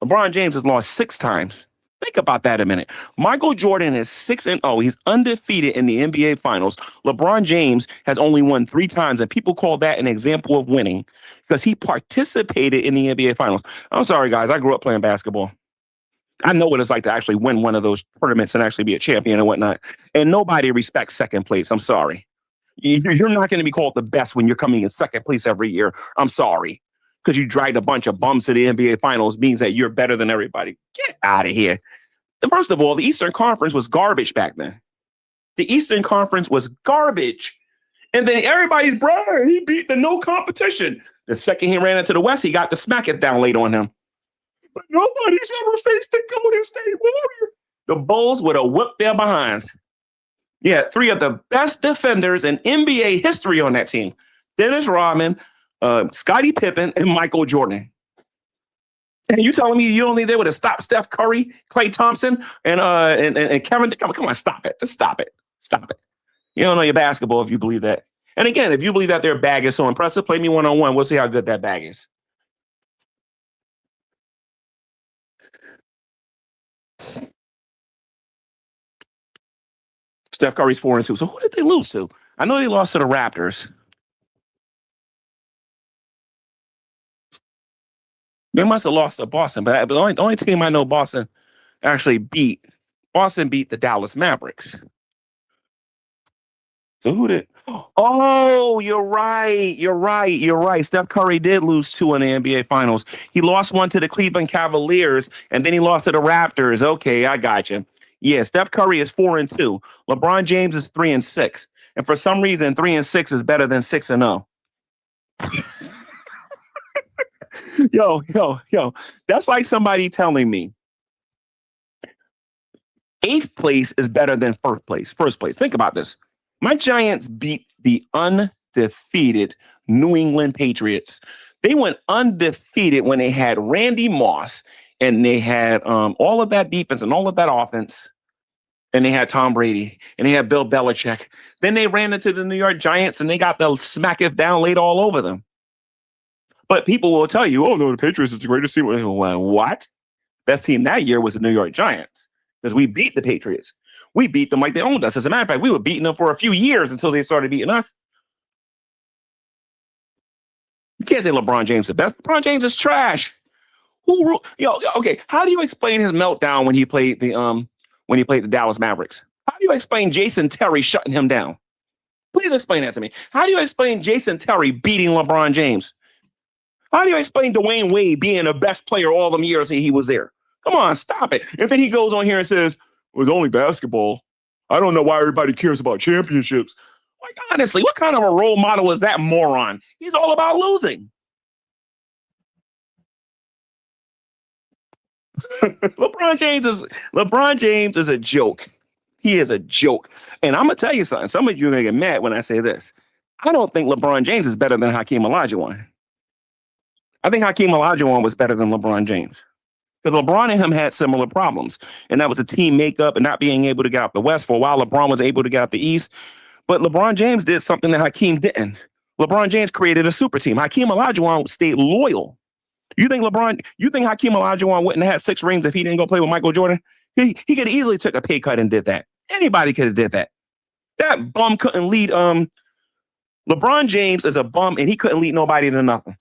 LeBron James has lost 6 times. Think about that a minute. Michael Jordan is 6-0. He's undefeated in the NBA Finals. LeBron James has only won 3 times, and people call that an example of winning because he participated in the NBA Finals. I'm sorry, guys. I grew up playing basketball. I know what it's like to actually win one of those tournaments and actually be a champion and whatnot. And nobody respects second place. I'm sorry. You're not going to be called the best when you're coming in second place every year. I'm sorry. Because you dragged a bunch of bums to the NBA Finals means that you're better than everybody. Get out of here. First of all, the Eastern Conference was garbage back then. The Eastern Conference was garbage. And then everybody's, bro, he beat the no competition. The second he ran into the West, he got the smack it down laid on him. But nobody's ever faced the Golden State Warriors. The Bulls would have whooped their behinds. Yeah, 3 of the best defenders in NBA history on that team. Dennis Rodman, Scottie Pippen, and Michael Jordan. And you telling me you only there would have stopped Steph Curry, Klay Thompson, and Kevin? Come on, stop it. Just stop it. Stop it. You don't know your basketball if you believe that. And again, if you believe that their bag is so impressive, play me one-on-one. We'll see how good that bag is. Steph Curry's 4-2. So who did they lose to? I know they lost to the Raptors. They must have lost to Boston, but the only team I know Boston actually beat the Dallas Mavericks. So who did? Oh, you're right. Steph Curry did lose 2 in the NBA Finals. He lost one to the Cleveland Cavaliers, and then he lost to the Raptors. Okay, I got you. Yeah, Steph Curry is 4-2. LeBron James is 3-6. And for some reason, 3-6 is better than 6-0. Yo. That's like somebody telling me 8th place is better than first place. Think about this. My Giants beat the undefeated New England Patriots. They went undefeated when they had Randy Moss and they had all of that defense and all of that offense. And they had Tom Brady and they had Bill Belichick. Then they ran into the New York Giants and they got the smack it down laid all over them. But people will tell you, oh, no, the Patriots is the greatest team. What? Best team that year was the New York Giants because we beat the Patriots. We beat them like they owned us. As a matter of fact, we were beating them for a few years until they started beating us. You can't say LeBron James is the best. LeBron James is trash. Okay, how do you explain his meltdown when he played the Dallas Mavericks? How do you explain Jason Terry shutting him down? Please explain that to me. How do you explain Jason Terry beating LeBron James? How do you explain Dwayne Wade being the best player all them years he was there? Come on, stop it. And then he goes on here and says, it was only basketball. I don't know why everybody cares about championships. Like, honestly, what kind of a role model is that moron? He's all about losing. LeBron James is a joke. He is a joke. And I'm going to tell you something. Some of you are going to get mad when I say this. I don't think LeBron James is better than Hakeem Olajuwon. I think Hakeem Olajuwon was better than LeBron James. Because LeBron and him had similar problems. And that was a team makeup and not being able to get out the West. For a while, LeBron was able to get out the East. But LeBron James did something that Hakeem didn't. LeBron James created a super team. Hakeem Olajuwon stayed loyal. You think Hakeem Olajuwon wouldn't have had 6 rings if he didn't go play with Michael Jordan? He could easily took a pay cut and did that. Anybody could have did that. That bum couldn't lead. LeBron James is a bum, and he couldn't lead nobody to nothing.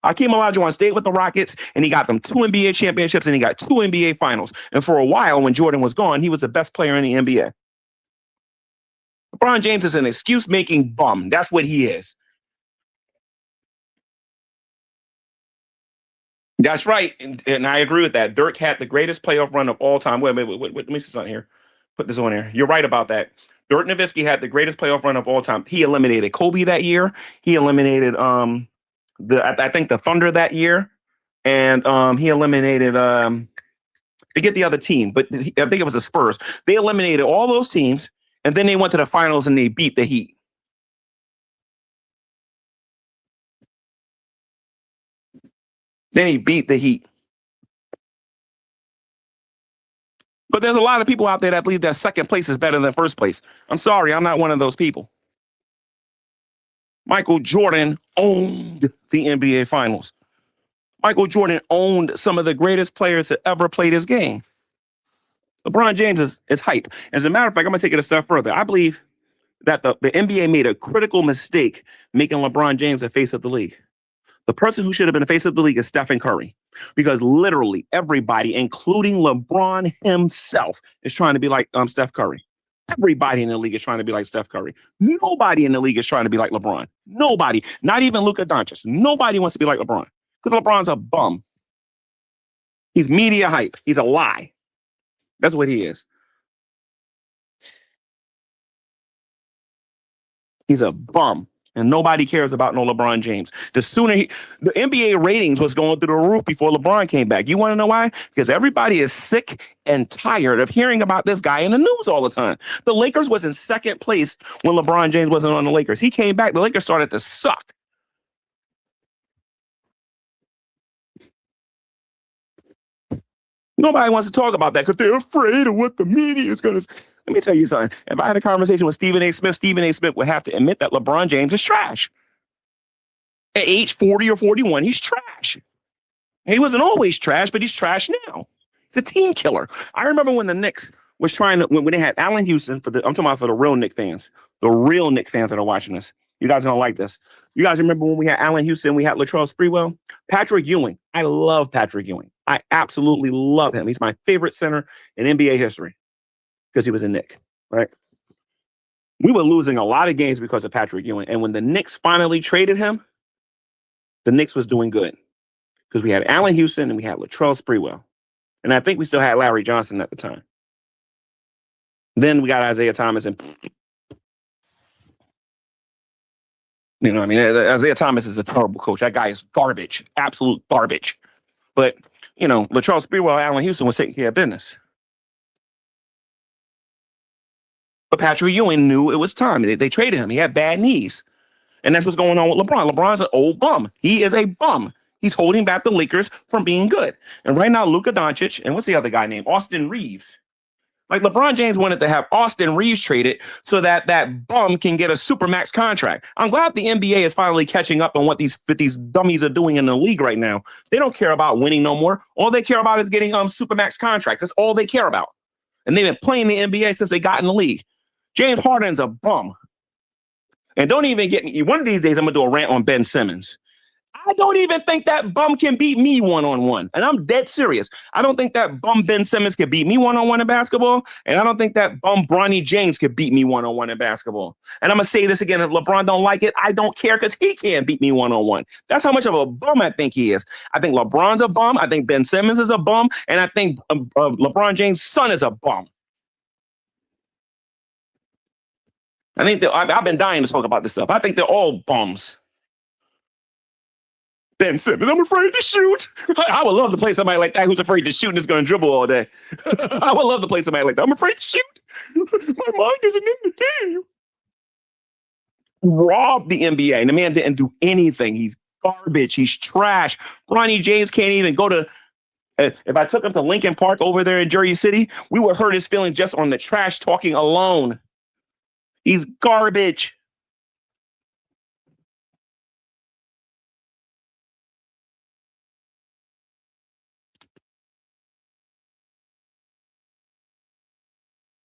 Hakeem Olajuwon stayed with the Rockets, and he got them 2 NBA championships, and he got 2 NBA finals. And for a while, when Jordan was gone, he was the best player in the NBA. LeBron James is an excuse-making bum. That's what he is. That's right, and I agree with that. Dirk had the greatest playoff run of all time. Wait, let me see something here. Put this on here. You're right about that. Dirk Nowitzki had the greatest playoff run of all time. He eliminated Kobe that year. He eliminated I think the Thunder that year, and he eliminated forget the other team, but I think it was the Spurs. They eliminated all those teams, and then they went to the finals and they beat the Heat. Then he beat the Heat. But there's a lot of people out there that believe that second place is better than first place. I'm sorry, I'm not one of those people. Michael Jordan owned the NBA Finals. Michael Jordan owned some of the greatest players that ever played his game. LeBron James is hype. As a matter of fact, I'm going to take it a step further. I believe that the NBA made a critical mistake making LeBron James the face of the league. The person who should have been the face of the league is Stephen Curry, because literally everybody, including LeBron himself, is trying to be like Steph Curry. Everybody in the league is trying to be like Steph Curry. Nobody in the league is trying to be like LeBron. Nobody, not even Luka Doncic. Nobody wants to be like LeBron, because LeBron's a bum. He's media hype. He's a lie. That's what he is. He's a bum. And nobody cares about no LeBron James. The NBA ratings was going through the roof before LeBron came back. You want to know why? Because everybody is sick and tired of hearing about this guy in the news all the time. The Lakers was in second place when LeBron James wasn't on the Lakers. He came back. The Lakers started to suck. Nobody wants to talk about that because they're afraid of what the media is going to say. Let me tell you something. If I had a conversation with Stephen A. Smith would have to admit that LeBron James is trash. At age 40 or 41, he's trash. He wasn't always trash, but he's trash now. He's a team killer. I remember when the Knicks was trying to, when they had Allen Houston, I'm talking about for the real Knicks fans that are watching this. You guys are going to like this. You guys remember when we had Allen Houston, we had Latrell Sprewell? Patrick Ewing. I love Patrick Ewing. I absolutely love him. He's my favorite center in NBA history because he was a Knick, right? We were losing a lot of games because of Patrick Ewing. And when the Knicks finally traded him, the Knicks was doing good because we had Allen Houston and we had Latrell Sprewell. And I think we still had Larry Johnson at the time. Then we got Isaiah Thomas and you know what I mean? Isaiah Thomas is a terrible coach. That guy is garbage, absolute garbage. But, you know, Latrell Sprewell, Allen Houston was taking care of business. But Patrick Ewing knew it was time. They traded him. He had bad knees. And that's what's going on with LeBron. LeBron's an old bum. He is a bum. He's holding back the Lakers from being good. And right now, Luka Doncic, and what's the other guy named? Austin Reeves. Like LeBron James wanted to have Austin Reeves traded so that that bum can get a supermax contract. I'm glad the NBA is finally catching up on what these dummies are doing in the league right now. They don't care about winning no more. All they care about is getting supermax contracts. That's all they care about. And they've been playing the NBA since they got in the league. James Harden's a bum. And don't even get me. One of these days, I'm going to do a rant on Ben Simmons. I don't even think that bum can beat me one-on-one. And I'm dead serious. I don't think that bum Ben Simmons can beat me one-on-one in basketball. And I don't think that bum Bronny James could beat me one-on-one in basketball. And I'm going to say this again. If LeBron don't like it, I don't care because he can't beat me one-on-one. That's how much of a bum I think he is. I think LeBron's a bum. I think Ben Simmons is a bum. And I think LeBron James' son is a bum. I think I've been dying to talk about this stuff. I think they're all bums. Ben Simmons, I'm afraid to shoot. I would love to play somebody like that who's afraid to shoot and is going to dribble all day. I would love to play somebody like that. I'm afraid to shoot. My mind isn't in the game. Robbed the NBA, and the man didn't do anything. He's garbage. He's trash. Bronny James can't even go to. If I took him to Lincoln Park over there in Jersey City, we would hurt his feelings just on the trash talking alone. He's garbage.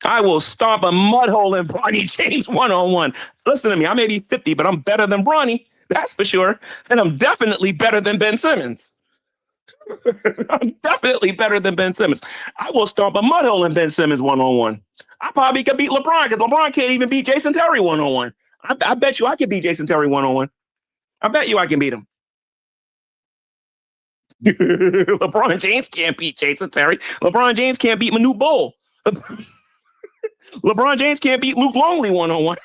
I will stomp a mud hole in Bronny James one-on-one. Listen to me. I may be 50, but I'm better than Bronny. That's for sure. And I'm definitely better than Ben Simmons. I'm definitely better than Ben Simmons. I will stomp a mud hole in Ben Simmons one-on-one. I probably could beat LeBron because LeBron can't even beat Jason Terry one-on-one. I bet you I can beat Jason Terry one-on-one. I bet you I can beat him. LeBron James can't beat Jason Terry. LeBron James can't beat Manu Bull. LeBron James can't beat Luke Longley one-on-one.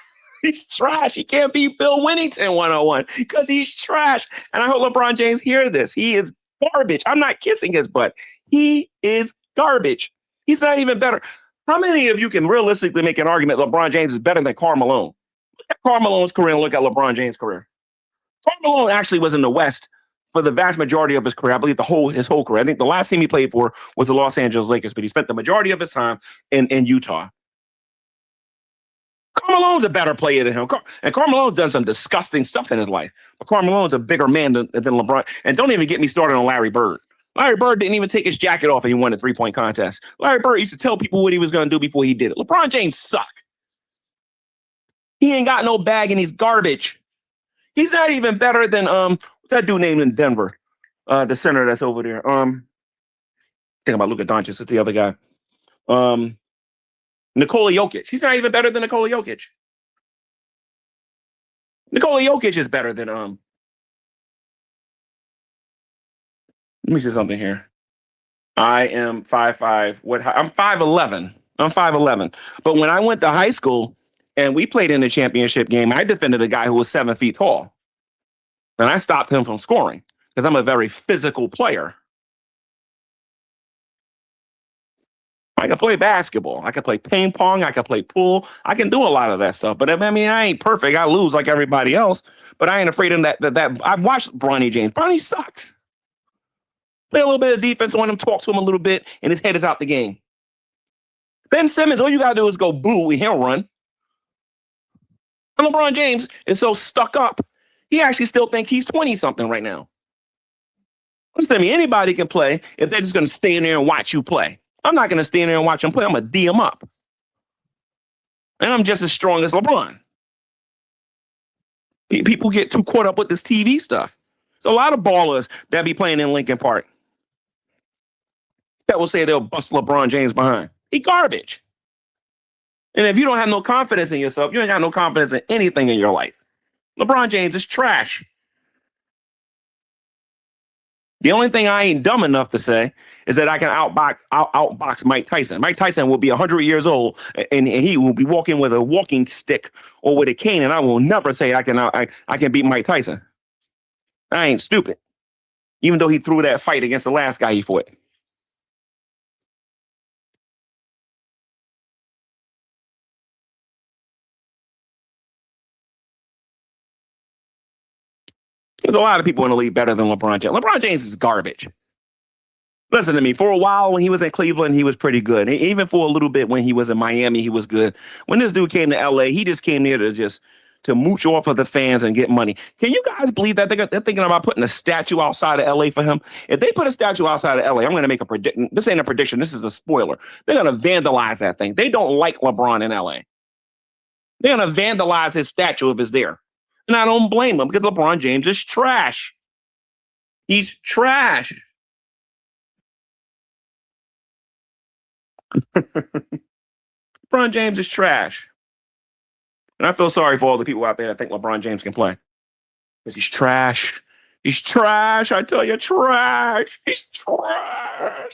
He's trash. He can't beat Bill Winnington one-on-one because he's trash. And I hope LeBron James hears this. He is garbage. I'm not kissing his butt. He is garbage. He's not even better. How many of you can realistically make an argument LeBron James is better than Karl Malone? Look at Karl Malone's career and look at LeBron James' career. Karl Malone actually was in the West for the vast majority of his career. I believe his whole career. I think the last team he played for was the Los Angeles Lakers, but he spent the majority of his time in Utah. Karl Malone's a better player than him. And Karl Malone's done some disgusting stuff in his life. But Karl Malone's a bigger man than LeBron. And don't even get me started on Larry Bird. Larry Bird didn't even take his jacket off and he won a three-point contest. Larry Bird used to tell people what he was going to do before he did it. LeBron James suck. He ain't got no bag and he's garbage. He's not even better than what's that dude named in Denver? The center that's over there. Think about Luka Doncic. It's the other guy. Nikola Jokic. He's not even better than Nikola Jokic. Nikola Jokic is better than Let me say something here. I am 5'5". I'm 5'11". I'm 5'11". But when I went to high school and we played in the championship game, I defended a guy who was 7 feet tall. And I stopped him from scoring because I'm a very physical player. I can play basketball. I can play ping pong. I can play pool. I can do a lot of that stuff. But I mean, I ain't perfect. I lose like everybody else. But I ain't afraid of that. I've watched Bronny James. Bronny sucks. Play a little bit of defense on him, talk to him a little bit, and his head is out the game. Ben Simmons, all you got to do is go boo, and he'll run. And LeBron James is so stuck up. He actually still thinks he's 20-something right now. Listen to me. Anybody can play if they're just going to stay in there and watch you play. I'm not going to stand there and watch him play. I'm going to D him up. And I'm just as strong as LeBron. People get too caught up with this TV stuff. There's a lot of ballers that be playing in Lincoln Park that will say they'll bust LeBron James behind. He garbage. And if you don't have no confidence in yourself, you ain't got no confidence in anything in your life. LeBron James is trash. The only thing I ain't dumb enough to say is that I can outbox Mike Tyson. Mike Tyson will be 100 years old and he will be walking with a walking stick or with a cane, and I will never say I can beat Mike Tyson. I ain't stupid, even though he threw that fight against the last guy he fought. There's a lot of people in the league better than LeBron James. LeBron James is garbage. Listen to me. For a while, when he was in Cleveland, he was pretty good. Even for a little bit when he was in Miami, he was good. When this dude came to LA, he just came there to mooch off of the fans and get money. Can you guys believe that they're thinking about putting a statue outside of LA for him? If they put a statue outside of LA, I'm going to make a prediction. This ain't a prediction. This is a spoiler. They're going to vandalize that thing. They don't like LeBron in LA. They're going to vandalize his statue if it's there. And I don't blame him because LeBron James is trash. He's trash. LeBron James is trash. And I feel sorry for all the people out there that think LeBron James can play. Because he's trash. He's trash. I tell you, trash. He's trash.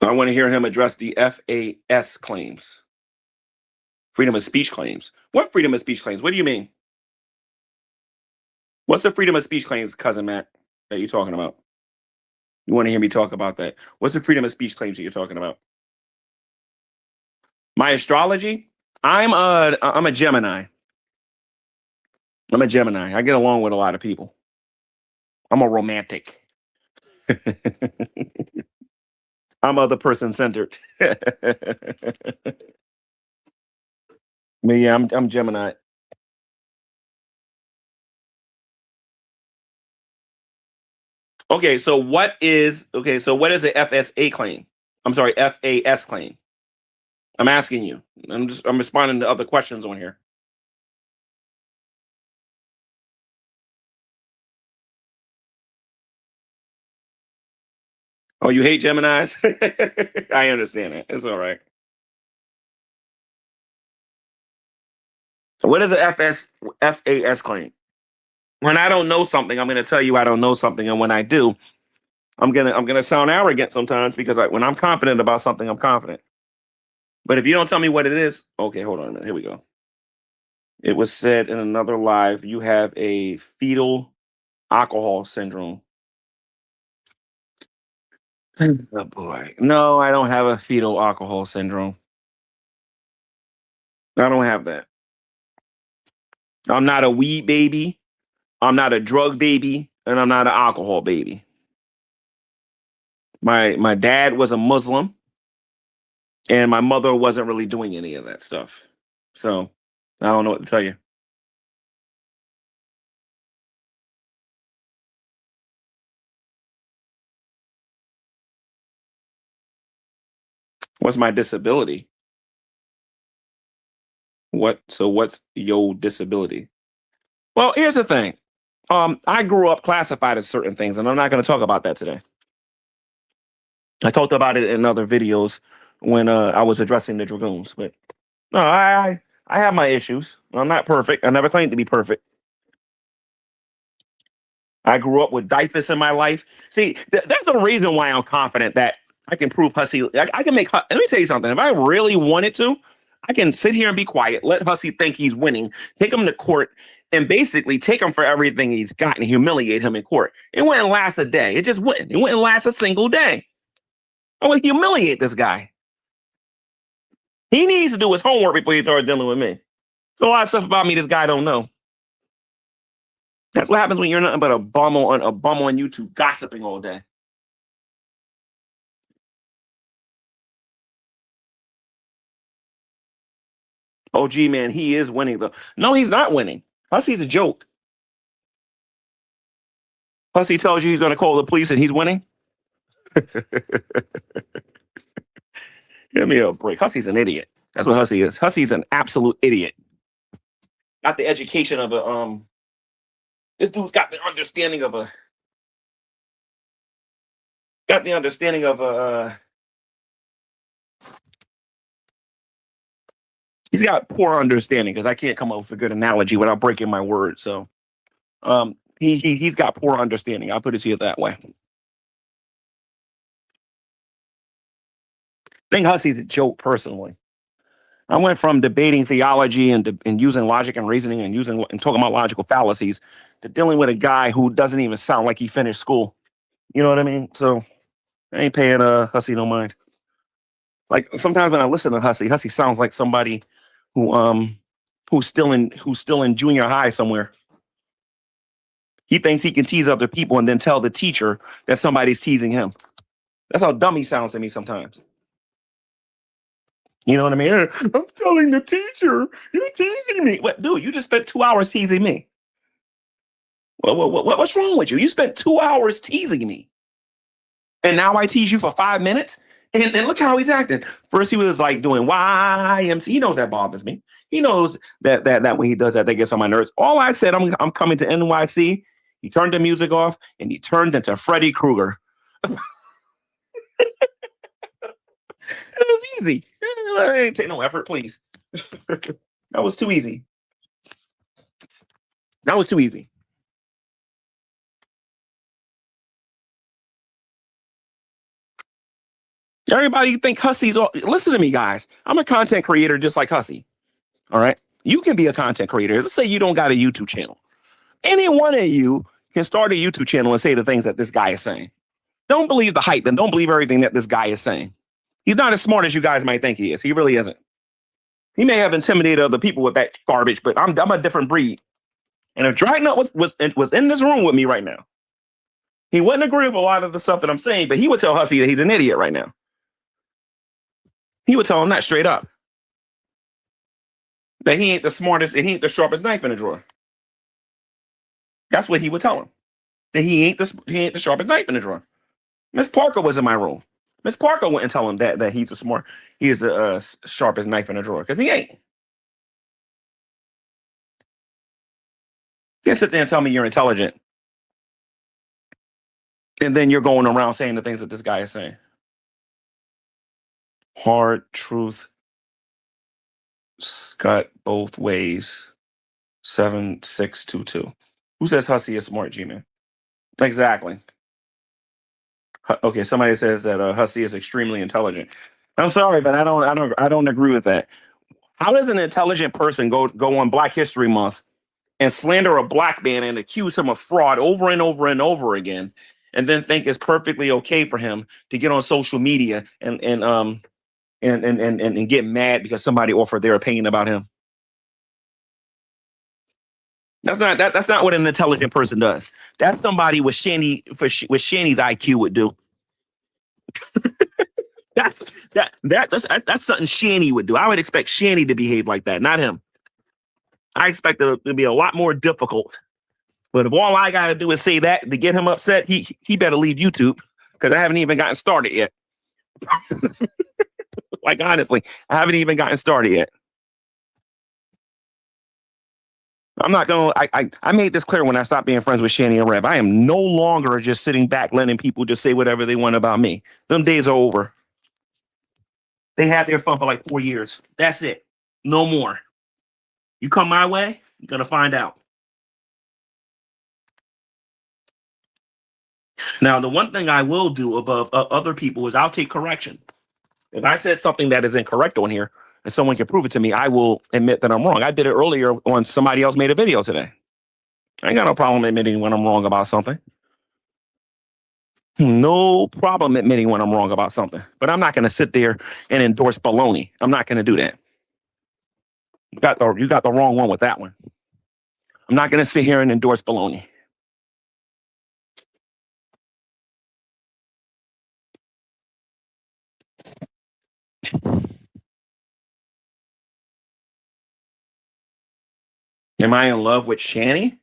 I want to hear him address the FAS claims. Freedom of speech claims. What freedom of speech claims? What do you mean? What's the freedom of speech claims, cousin Matt, that you're talking about? You want to hear me talk about that? What's the freedom of speech claims that you're talking about? My astrology? I'm a Gemini. I'm a Gemini. I get along with a lot of people. I'm a romantic. I'm other person centered. But yeah, I'm Gemini. Okay, so what is a FSA claim? I'm sorry, FAS claim. I'm asking you. I'm responding to other questions on here. Oh, you hate Geminis? I understand it. It's all right. What is a FAS claim? When I don't know something, I'm going to tell you I don't know something, and when I do, I'm gonna sound arrogant sometimes because when I'm confident about something, I'm confident. But if you don't tell me what it is, okay, hold on a minute. Here we go. It was said in another live, you have a fetal alcohol syndrome. Oh boy. No, I don't have a fetal alcohol syndrome. I don't have that. I'm not a weed baby. I'm not a drug baby, and I'm not an alcohol baby. My dad was a Muslim, and my mother wasn't really doing any of that stuff. So I don't know what to tell you. What's my disability? What's your disability? Well, here's the thing. I grew up classified as certain things, and I'm not going to talk about that today. I talked about it in other videos when I was addressing the dragoons. But no, I have my issues. I'm not perfect. I never claimed to be perfect. I grew up with DIFUS in my life. See, that's a reason why I'm confident that I can prove Hussy. I can make. Let me tell you something. If I really wanted to, I can sit here and be quiet, let Hussy think he's winning, take him to court, and basically take him for everything he's got and humiliate him in court. It wouldn't last a day. It just wouldn't. It wouldn't last a single day. I would humiliate this guy. He needs to do his homework before he starts dealing with me. There's a lot of stuff about me this guy don't know. That's what happens when you're nothing but a bum on YouTube gossiping all day. Oh, gee, man, he is winning though. No, he's not winning. Hussy's a joke. Hussy tells you he's going to call the police and he's winning. Give me a break. Hussy's an idiot. That's what Hussy is. Hussy's an absolute idiot. Got the education of a This dude's got the understanding of a. Got the understanding of a. He's got poor understanding because I can't come up with a good analogy without breaking my word. So, he's got poor understanding. I'll put it to you that way. I think Hussy's a joke personally. I went from debating theology and using logic and reasoning and talking about logical fallacies to dealing with a guy who doesn't even sound like he finished school. You know what I mean? So I ain't paying Hussy no mind. Like sometimes when I listen to Hussy sounds like somebody who who's still in junior high somewhere. He thinks he can tease other people and then tell the teacher that somebody's teasing him. That's how dumb he sounds to me sometimes. You know what I mean? I'm telling the teacher, you're teasing me. What, dude? You just spent 2 hours teasing me. What's wrong with you? You spent 2 hours teasing me, and now I tease you for 5 minutes. And look how he's acting. First, he was like doing YMC. He knows that bothers me. He knows that when he does that, that gets on my nerves. All I said, I'm coming to NYC. He turned the music off and he turned into Freddy Krueger. It was easy. Ain't take no effort, please. That was too easy. That was too easy. Everybody think Hussy's all. Listen to me, guys. I'm a content creator just like Hussy. All right. You can be a content creator. Let's say you don't got a YouTube channel. Any one of you can start a YouTube channel and say the things that this guy is saying. Don't believe the hype and don't believe everything that this guy is saying. He's not as smart as you guys might think he is. He really isn't. He may have intimidated other people with that garbage, but I'm a different breed. And if Dragnet was in this room with me right now, he wouldn't agree with a lot of the stuff that I'm saying, but he would tell Hussy that he's an idiot right now. He would tell him that straight up. That he ain't the smartest and he ain't the sharpest knife in the drawer. That's what he would tell him. that he ain't the sharpest knife in the drawer. Miss Parker was in my room. Miss Parker wouldn't tell him that he is the sharpest knife in the drawer because he ain't. You can't sit there and tell me you're intelligent, and then you're going around saying the things that this guy is saying. Hard truth, cut both ways. 7622. Who says Hussy is smart, G-Man? Exactly. Okay, somebody says that Hussy is extremely intelligent. I'm sorry, but I don't agree with that. How does an intelligent person go on Black History Month and slander a black man and accuse him of fraud over and over and over again, and then think it's perfectly okay for him to get on social media and get mad because somebody offered their opinion about him? That's not what an intelligent person does. That's somebody with Shanny's IQ would do. That's something Shanny would do. I would expect Shanny to behave like that, not him. I expect it to be a lot more difficult. But if all I gotta do is say that to get him upset, he better leave YouTube because I haven't even gotten started yet. Like honestly, I haven't even gotten started yet. I'm not gonna. I made this clear when I stopped being friends with Shanny and Rev. I am no longer just sitting back letting people just say whatever they want about me. Them days are over. They had their fun for like 4 years. That's it. No more. You come my way, you're gonna find out. Now, the one thing I will do above other people is I'll take correction. If I said something that is incorrect on here and someone can prove it to me, I will admit that I'm wrong. I did it earlier on somebody else made a video today. I ain't got no problem admitting when I'm wrong about something. No problem admitting when I'm wrong about something. But I'm not going to sit there and endorse baloney. I'm not going to do that. You got the wrong one with that one. I'm not going to sit here and endorse baloney. Am I in love with Shanny?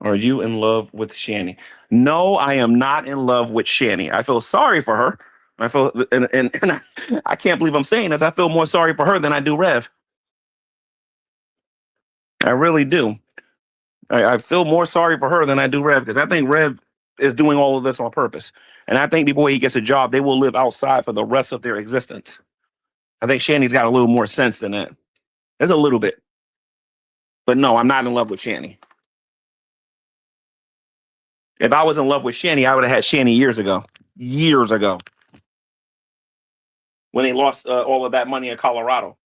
Are you in love with Shanny? No, I am not in love with Shanny. I feel sorry for her. I feel and I can't believe I'm saying this. I feel more sorry for her than I do Rev. I really do. I feel more sorry for her than I do Rev because I think Rev is doing all of this on purpose. And I think before he gets a job, they will live outside for the rest of their existence. I think Shanny's got a little more sense than that. There's a little bit. But no, I'm not in love with Shanny. If I was in love with Shanny, I would have had Shanny years ago. Years ago. When they lost all of that money in Colorado.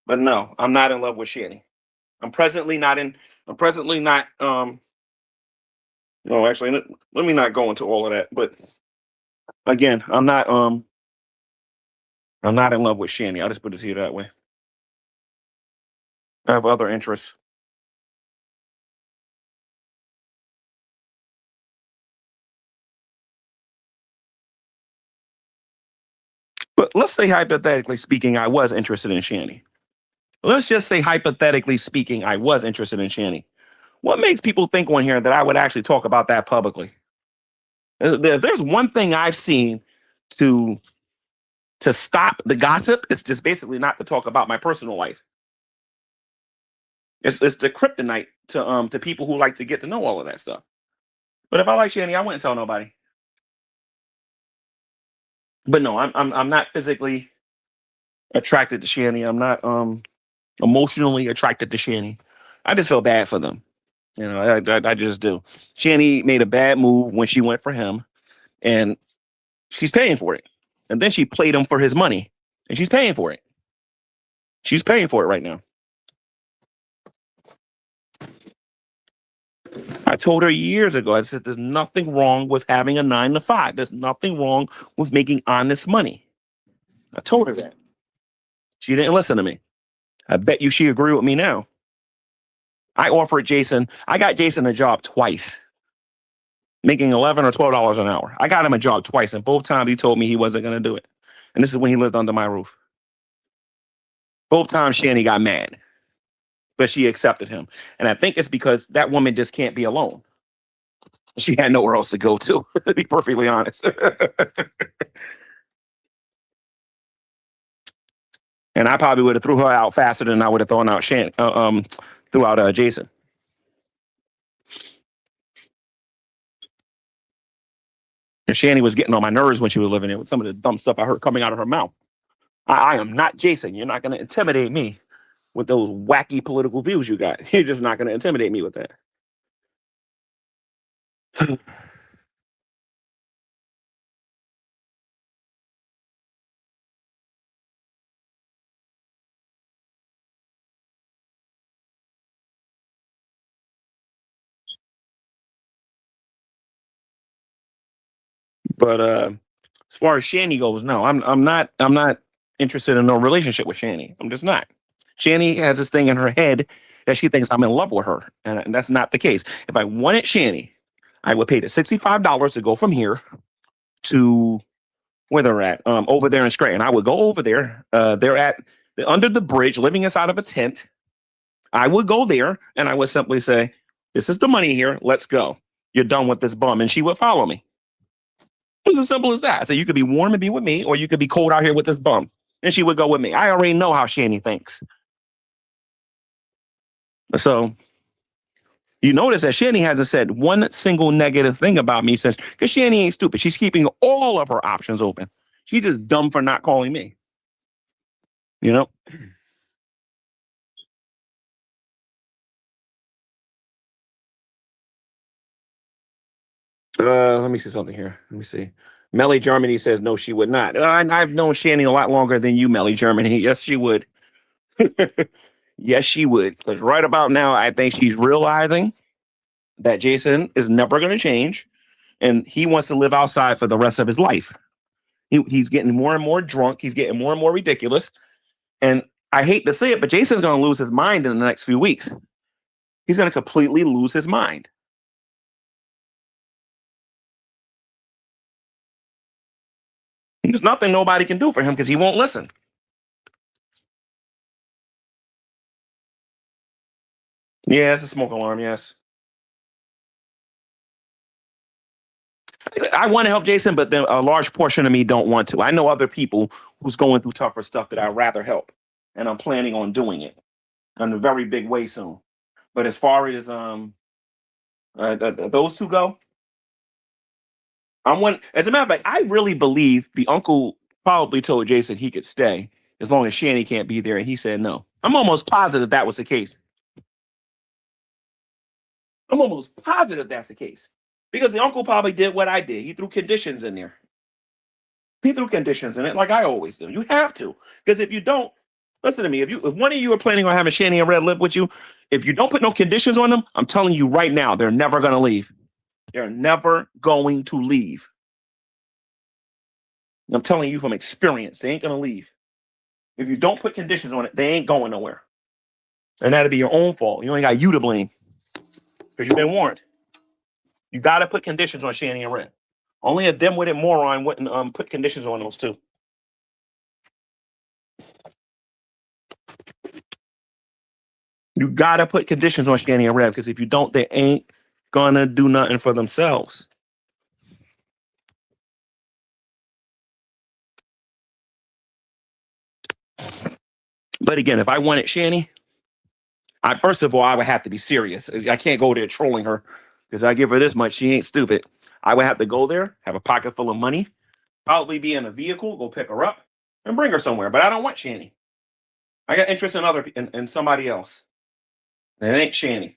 But no, I'm not in love with Shanny. I'm presently not. No, actually, let me not go into all of that. But again, I'm not in love with Shanny. I'll just put it to you that way. I have other interests. But let's say hypothetically speaking, I was interested in Shanny. Let's just say hypothetically speaking, I was interested in Shanny. What makes people think on here that I would actually talk about that publicly? There's one thing I've seen to stop the gossip. It's just basically not to talk about my personal life. It's the kryptonite to people who like to get to know all of that stuff. But if I like Shanny, I wouldn't tell nobody. But no, I'm not physically attracted to Shanny. I'm not emotionally attracted to Shanny. I just feel bad for them. You know, I just do. Shanny made a bad move when she went for him, and she's paying for it. And then she played him for his money, and she's paying for it. She's paying for it right now. I told her years ago, I said, there's nothing wrong with having a 9 to 5. There's nothing wrong with making honest money. I told her that. She didn't listen to me. I bet you she agreed with me now. I got Jason a job twice, making $11 or $12 an hour. I got him a job twice, and both times he told me he wasn't going to do it. And this is when he lived under my roof. Both times Shanny got mad, but she accepted him. And I think it's because that woman just can't be alone. She had nowhere else to go to, to be perfectly honest. And I probably would have threw her out faster than I would have thrown out threw out Jason. And Shanny was getting on my nerves when she was living there with some of the dumb stuff I heard coming out of her mouth. I am not Jason. You're not going to intimidate me with those wacky political views you got. You're just not going to intimidate me with that. But as far as Shanny goes, no, I'm not interested in no relationship with Shanny. I'm just not. Shanny has this thing in her head that she thinks I'm in love with her, and that's not the case. If I wanted Shanny, I would pay the $65 to go from here to where they're at, over there in Scranton. I would go over there. They're under the bridge, living inside of a tent. I would go there and I would simply say, "This is the money here. Let's go. You're done with this bum," and she would follow me. It was as simple as that. So you could be warm and be with me, or you could be cold out here with this bum. And she would go with me. I already know how Shanny thinks. So you notice that Shanny hasn't said one single negative thing about me since, because Shanny ain't stupid. She's keeping all of her options open. She's just dumb for not calling me. You know? Let me see something here. Let me see. Melly Germany says no, she would not. I've known Shanny a lot longer than you, Melly Germany. Yes, she would. Yes, she would. Because right about now, I think she's realizing that Jason is never going to change, and he wants to live outside for the rest of his life. He's getting more and more drunk. He's getting more and more ridiculous. And I hate to say it, but Jason's going to lose his mind in the next few weeks. He's going to completely lose his mind. There's nothing nobody can do for him because he won't listen. Yeah, it's a smoke alarm. Yes. I want to help Jason, but a large portion of me don't want to. I know other people who's going through tougher stuff that I'd rather help, and I'm planning on doing it in a very big way soon. But as far as those two go, I'm one. As a matter of fact, I really believe the uncle probably told Jason he could stay as long as Shanny can't be there, and he said no. I'm almost positive that was the case. I'm almost positive that's the case because the uncle probably did what I did. He threw conditions in there. He threw conditions in it, like I always do. You have to, because if you don't, listen to me. If one of you are planning on having Shanny and Red live with you, if you don't put no conditions on them, I'm telling you right now, they're never going to leave. They're never going to leave. I'm telling you from experience, they ain't going to leave. If you don't put conditions on it, they ain't going nowhere. And that'll be your own fault. You ain't got you to blame because you've been warned. You got to put conditions on Shanny and Red. Only a dim-witted moron wouldn't put conditions on those two. You got to put conditions on Shanny and Red because if you don't, they ain't going to do nothing for themselves. But again, if I wanted Shanny, first of all, I would have to be serious. I can't go there trolling her because I give her this much. She ain't stupid. I would have to go there, have a pocket full of money, probably be in a vehicle, go pick her up, and bring her somewhere. But I don't want Shanny. I got interest in somebody else. And it ain't Shanny.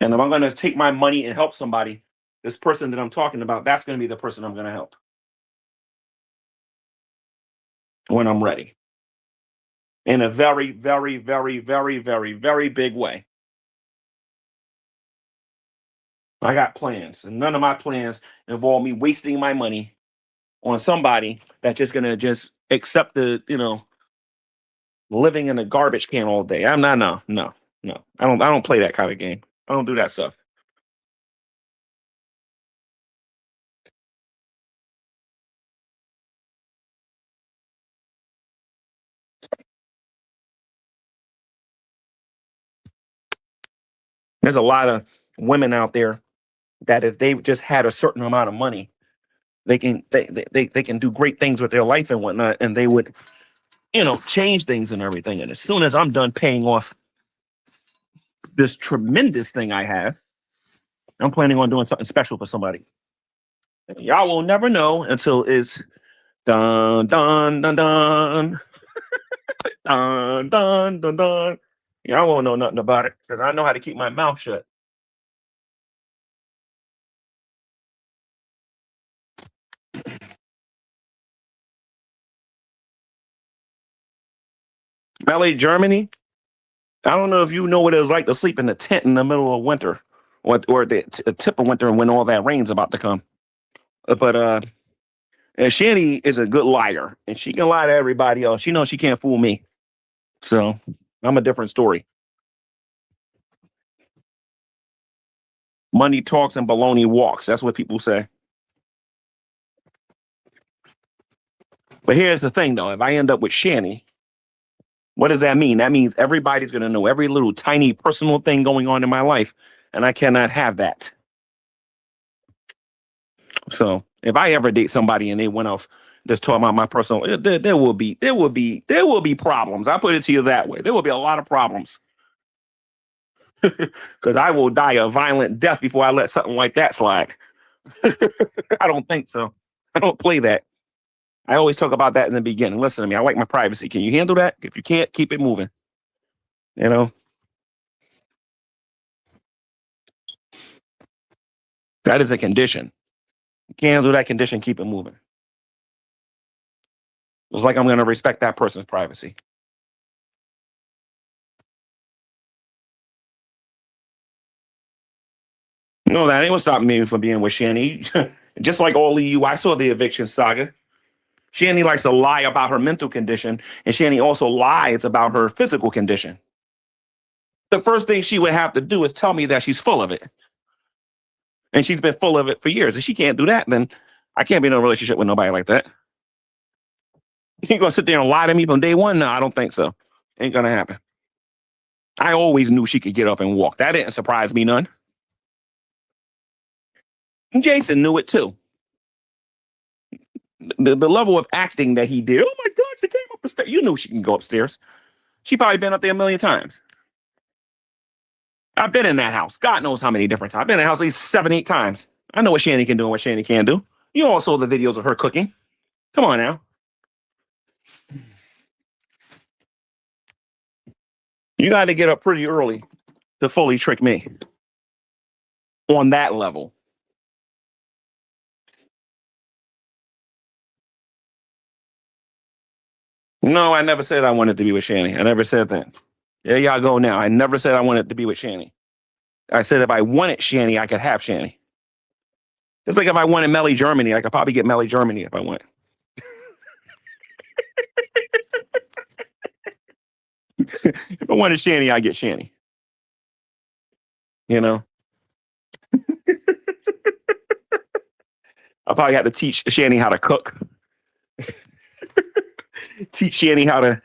And if I'm going to take my money and help somebody, this person that I'm talking about, that's going to be the person I'm going to help when I'm ready. In a very, very, very, very, very, very big way. I got plans, and none of my plans involve me wasting my money on somebody that's just gonna just accept living in a garbage can all day. I'm not, no, no, no. I don't play that kind of game. I don't do that stuff. There's a lot of women out there that if they just had a certain amount of money, they can do great things with their life and whatnot, and they would, change things and everything. And as soon as I'm done paying off this tremendous thing I have, I'm planning on doing something special for somebody. Y'all will never know until it's dun dun dun dun dun dun dun dun. Y'all won't know nothing about it because I know how to keep my mouth shut. Ballet Germany. I don't know if you know what it was like to sleep in a tent in the middle of winter, or the tip of winter when all that rain's about to come. But and Shanny is a good liar, and she can lie to everybody else. She knows she can't fool me. So I'm a different story. Money talks and baloney walks. That's what people say. But here's the thing, though. If I end up with Shanny, what does that mean? That means everybody's going to know every little tiny personal thing going on in my life, and I cannot have that. So if I ever date somebody and they went off just talking about my personal, there will be problems. I put it to you that way. There will be a lot of problems because I will die a violent death before I let something like that slide. I don't think so. I don't play that. I always talk about that in the beginning. Listen to me. I like my privacy. Can you handle that? If you can't, keep it moving. That is a condition. You can't handle that condition, keep it moving. It's like I'm going to respect that person's privacy. No, that ain't what stopped me from being with Shanny. Just like all of you, I saw the eviction saga. Shanny likes to lie about her mental condition, and Shanny also lies about her physical condition. The first thing she would have to do is tell me that she's full of it. And she's been full of it for years. If she can't do that, then I can't be in a relationship with nobody like that. You gonna sit there and lie to me from day one? No, I don't think so. Ain't gonna happen. I always knew she could get up and walk. That didn't surprise me none. Jason knew it too. The level of acting that he did. Oh my God, she came up the stairs. You knew she can go upstairs. She probably been up there a million times. I've been in that house. God knows how many different times. I've been in the house at least 7, 8 times. I know what Shanny can do and what Shanny can do. You all saw the videos of her cooking. Come on now. You got to get up pretty early to fully trick me on that level. No, I never said I wanted to be with Shanny. I never said that. There y'all go now. I never said I wanted to be with Shanny. I said if I wanted Shanny, I could have Shanny. Just like if I wanted Melly Germany, I could probably get Melly Germany if I want. If I wanted Shanny, I get Shanny. I probably have to teach Shanny how to cook. Teach Shanny how to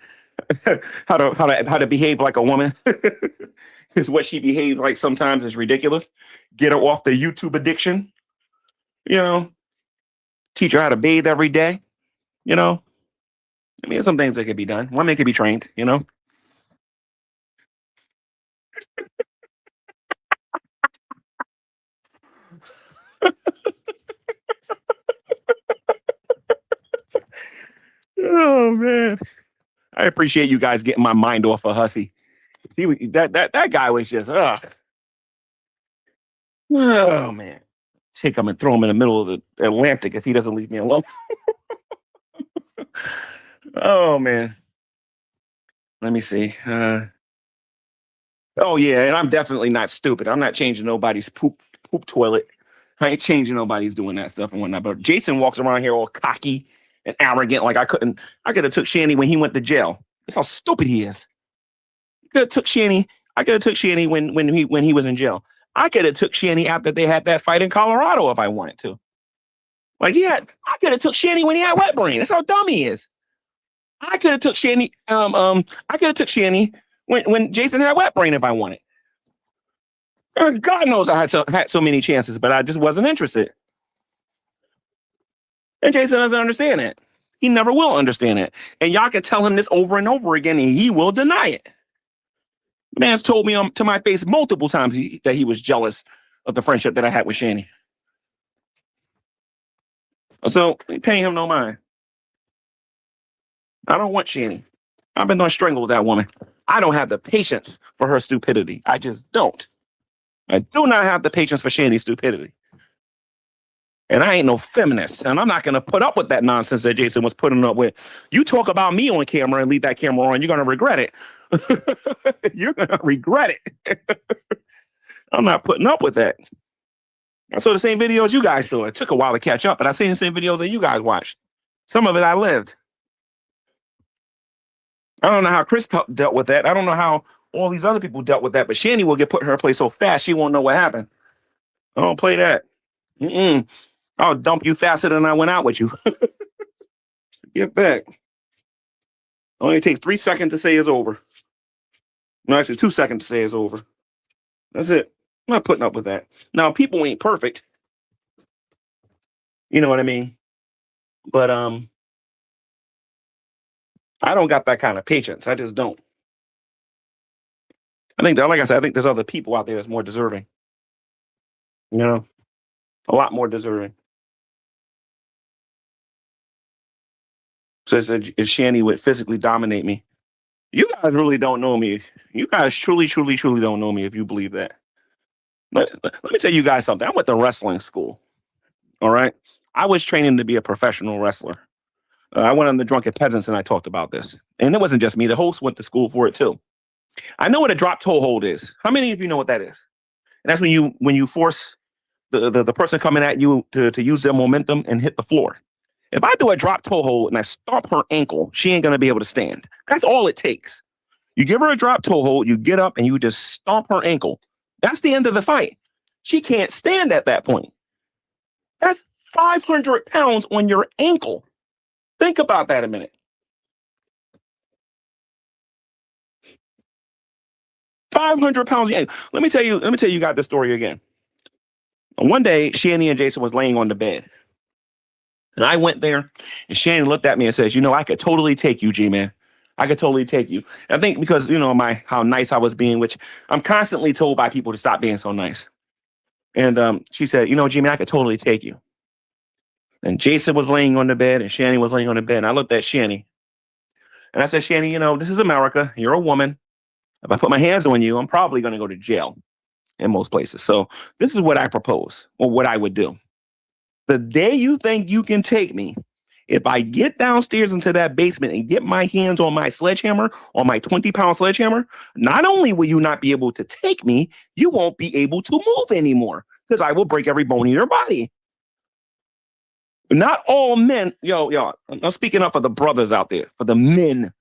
behave like a woman. Because what she behaves like sometimes is ridiculous. Get her off the YouTube addiction. Teach her how to bathe every day. There's some things that could be done. Women could be trained. Oh man, I appreciate you guys getting my mind off of Hussy. That guy was just oh man, take him and throw him in the middle of the Atlantic if he doesn't leave me alone. Oh man, let me see. Oh yeah, and I'm definitely not stupid. I'm not changing nobody's poop toilet. I ain't changing nobody's doing that stuff and whatnot. But Jason walks around here all cocky and arrogant, like I could have took Shanny when he went to jail. That's how stupid he is. I could have took Shanny when he was in jail. I could have took Shanny after they had that fight in Colorado if I wanted to. I could have took Shanny when he had wet brain. That's how dumb he is. I could have took Shanny. I could have took Shanny when Jason had wet brain if I wanted. God knows I had so many chances, but I just wasn't interested. And Jason doesn't understand it. He never will understand it. And y'all can tell him this over and over again, and he will deny it. The man's told me to my face multiple times that he was jealous of the friendship that I had with Shani. So paying him no mind. I don't want Shani. I've been strangled that woman. I don't have the patience for her stupidity. I just don't. I do not have the patience for Shani's stupidity. And I ain't no feminist, and I'm not going to put up with that nonsense that Jason was putting up with. You talk about me on camera and leave that camera on, you're going to regret it. You're going to regret it. I'm not putting up with that. I saw the same videos you guys saw. It took a while to catch up, but I seen the same videos that you guys watched. Some of it I lived. I don't know how Chris dealt with that. I don't know how all these other people dealt with that, but Shani will get put in her place so fast she won't know what happened. I don't play that. I'll dump you faster than I went out with you. Get back. Only takes 3 seconds to say it's over. No, actually 2 seconds to say it's over. That's it. I'm not putting up with that. Now, people ain't perfect. You know what I mean? But I don't got that kind of patience. I just don't. I think that, like I said, I think there's other people out there that's more deserving. You know, a lot more deserving. So Shani would physically dominate me. You guys really don't know me. You guys truly don't know me if you believe that. Let me tell you guys something. I went to wrestling school. All right. I was training to be a professional wrestler. I went on the Drunken Peasants and I talked about this. And it wasn't just me. The host went to school for it too. I know what a drop toe hold is. How many of you know what that is? And that's when you force the person coming at you to use their momentum and hit the floor. If I do a drop toe hold and I stomp her ankle, she ain't going to be able to stand. That's all it takes. You give her a drop toe hold, you get up and you just stomp her ankle. That's the end of the fight. She can't stand at that point. That's 500 pounds on your ankle. Think about that a minute. £500. Let me tell you got this story again. One day, Shani and Jason was laying on the bed. And I went there and Shani looked at me and says, I could totally take you, G-Man. I could totally take you. I think because, how nice I was being, which I'm constantly told by people to stop being so nice. And she said, G-Man, I could totally take you. And Jason was laying on the bed and Shani was laying on the bed. And I looked at Shani and I said, Shani, this is America. You're a woman. If I put my hands on you, I'm probably going to go to jail in most places. So this is what I propose or what I would do. The day you think you can take me, if I get downstairs into that basement and get my hands on my sledgehammer, on my 20-pound sledgehammer, not only will you not be able to take me, you won't be able to move anymore because I will break every bone in your body. Not all men, I'm speaking up for the brothers out there, for the men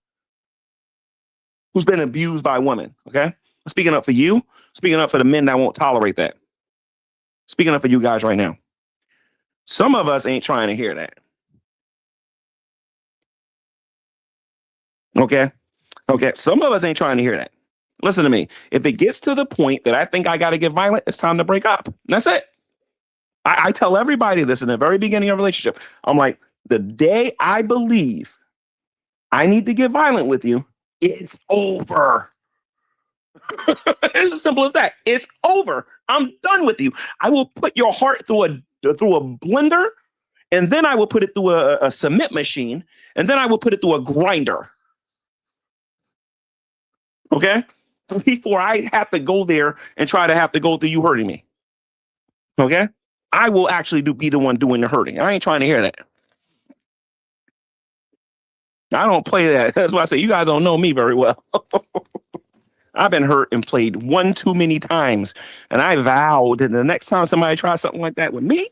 who's been abused by women, okay? I'm speaking up for you, speaking up for the men that won't tolerate that. Speaking up for you guys right now. Some of us ain't trying to hear that. Okay? Some of us ain't trying to hear that. Listen to me. If it gets to the point that I think I got to get violent, it's time to break up. And that's it. I tell everybody this in the very beginning of a relationship. I'm like, the day I believe I need to get violent with you, it's over. It's as simple as that. It's over. I'm done with you. I will put your heart through a blender, and then I will put it through a cement machine, and then I will put it through a grinder. Okay? Before I have to go there and try to have to go through you hurting me. Okay? I will actually be the one doing the hurting. I ain't trying to hear that. I don't play that. That's why I say you guys don't know me very well. I've been hurt and played one too many times. And I vowed that the next time somebody tries something like that with me,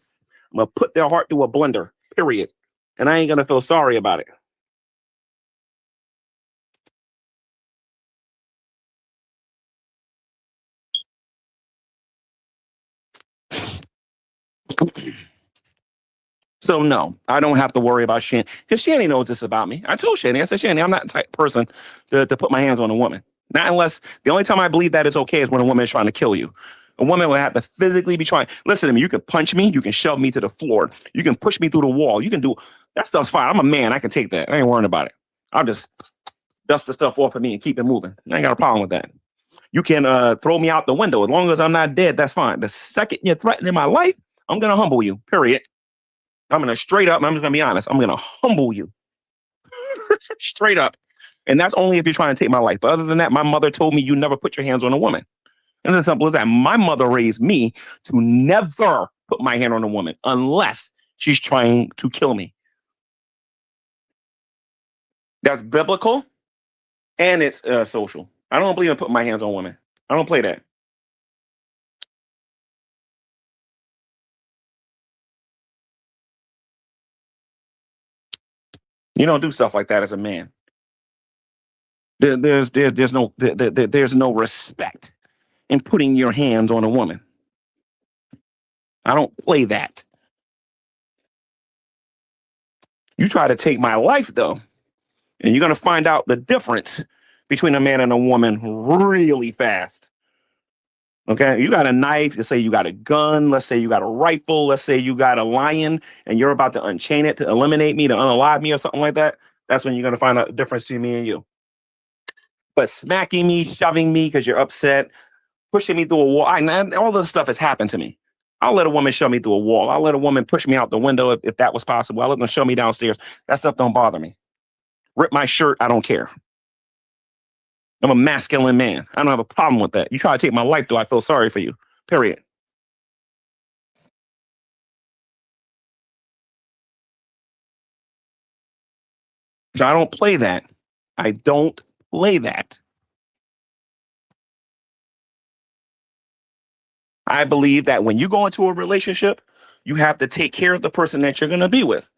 I'm going to put their heart through a blender, period. And I ain't going to feel sorry about it. So no, I don't have to worry about Shani because Shani knows this about me. I told Shani, I said, Shani, I'm not the type of person to put my hands on a woman. Not unless the only time I believe that is okay is when a woman is trying to kill you. A woman would have to physically be trying. Listen to me. You can punch me. You can shove me to the floor. You can push me through the wall. You can do that stuff's fine. I'm a man. I can take that. I ain't worrying about it. I'll just dust the stuff off of me and keep it moving. I ain't got a problem with that. You can throw me out the window. As long as I'm not dead, that's fine. The second you're threatening my life, I'm going to humble you, period. I'm going to straight up, I'm just going to be honest. I'm going to humble you straight up. And that's only if you're trying to take my life. But other than that, my mother told me you never put your hands on a woman. And it's as simple as that. My mother raised me to never put my hand on a woman unless she's trying to kill me. That's biblical and it's social. I don't believe in putting my hands on women. I don't play that. You don't do stuff like that as a man. There's no respect in putting your hands on a woman. I don't play that. You try to take my life though, and you're gonna find out the difference between a man and a woman really fast. Okay, you got a knife. Let's say you got a gun. Let's say you got a rifle. Let's say you got a lion, and you're about to unchain it to eliminate me, to unalive me, or something like that. That's when you're gonna find out the difference between me and you. But smacking me, shoving me because you're upset, pushing me through a wall, all this stuff has happened to me. I'll let a woman shove me through a wall. I'll let a woman push me out the window if that was possible. I'll let them shove me downstairs. That stuff don't bother me. Rip my shirt, I don't care. I'm a masculine man. I don't have a problem with that. You try to take my life, though, I feel sorry for you. Period. So I don't play that. I don't play that. I believe that when you go into a relationship, you have to take care of the person that you're going to be with.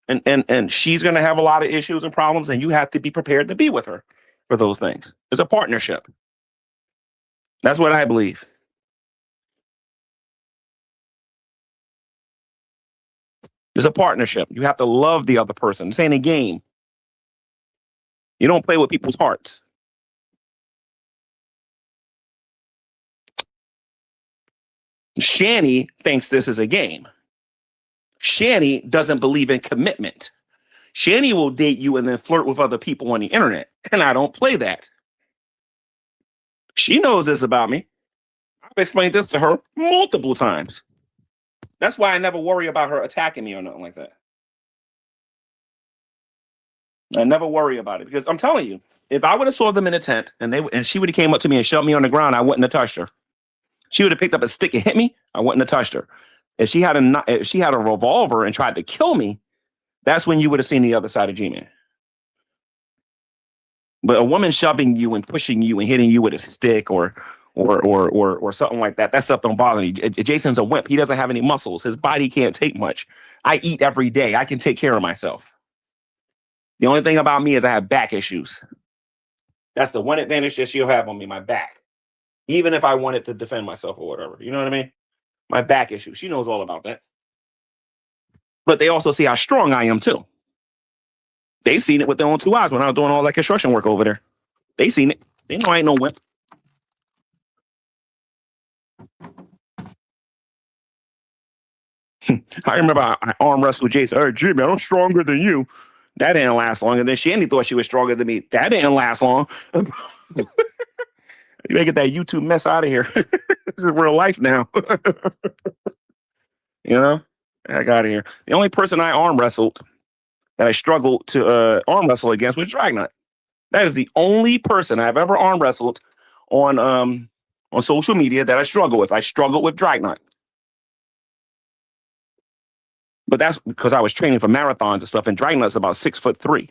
And she's going to have a lot of issues and problems, and you have to be prepared to be with her for those things. It's a partnership. That's what I believe. It's a partnership. You have to love the other person. This ain't a game. You don't play with people's hearts. Shani thinks this is a game. Shani doesn't believe in commitment. Shani will date you and then flirt with other people on the internet. And I don't play that. She knows this about me. I've explained this to her multiple times. That's why I never worry about her attacking me or nothing like that. I never worry about it because I'm telling you, if I would have saw them in a tent and she would have came up to me and shoved me on the ground, I wouldn't have touched her. She would have picked up a stick and hit me, I wouldn't have touched her. If she had a revolver and tried to kill me, that's when you would have seen the other side of G-Man. But a woman shoving you and pushing you and hitting you with a stick or something like that, that stuff don't bother me. Jason's a wimp. He doesn't have any muscles. His body can't take much. I eat every day. I can take care of myself. The only thing about me is I have back issues. That's the one advantage that she'll have on me, my back. Even if I wanted to defend myself or whatever. You know what I mean? My back issue. She knows all about that. But they also see how strong I am too. They seen it with their own two eyes when I was doing all that construction work over there. They seen it. They know I ain't no wimp. I remember I arm wrestled Jason. Hey, Jimmy, I'm stronger than you. That didn't last long. And then Shandy thought she was stronger than me. That didn't last long. You better get that YouTube mess out of here. This is real life now. You know? I got here. The only person I arm wrestled that I struggled to arm wrestle against was Dragnut. That is the only person I've ever arm wrestled on social media that I struggle with. I struggled with Dragnut. But that's because I was training for marathons and stuff, and Dragnut's about 6'3".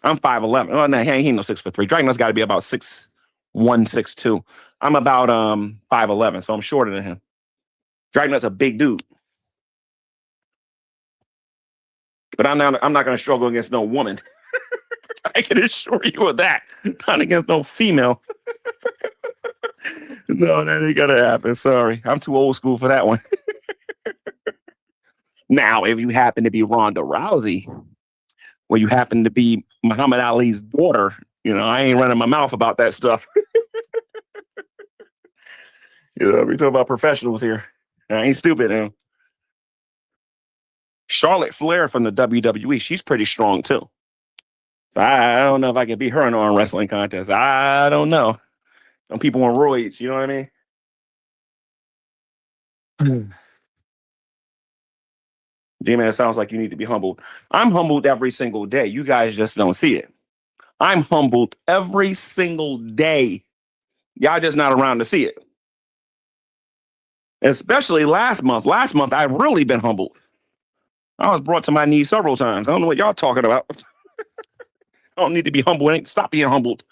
I'm 5'11". Oh, no, he ain't no 6'3". Dragnut's got to be about 6'1", 6'2". I'm about 5'11", so I'm shorter than him. Dragnut's a big dude. But I'm not going to struggle against no woman. I can assure you of that. Not against no female. No, that ain't going to happen. Sorry. I'm too old school for that one. Now, if you happen to be Ronda Rousey, or you happen to be Muhammad Ali's daughter, I ain't running my mouth about that stuff. Yeah, we talk about professionals here. I ain't stupid now. Charlotte Flair from the WWE, she's pretty strong too. So I don't know if I can beat her in an arm wrestling contest. I don't know. Some people on roids, you know what I mean? J-Man, it sounds like you need to be humbled. I'm humbled every single day. You guys just don't see it. I'm humbled every single day. Y'all just not around to see it. Especially last month. Last month, I've really been humbled. I was brought to my knees several times. I don't know what y'all talking about. I don't need to be humbled. Stop being humbled.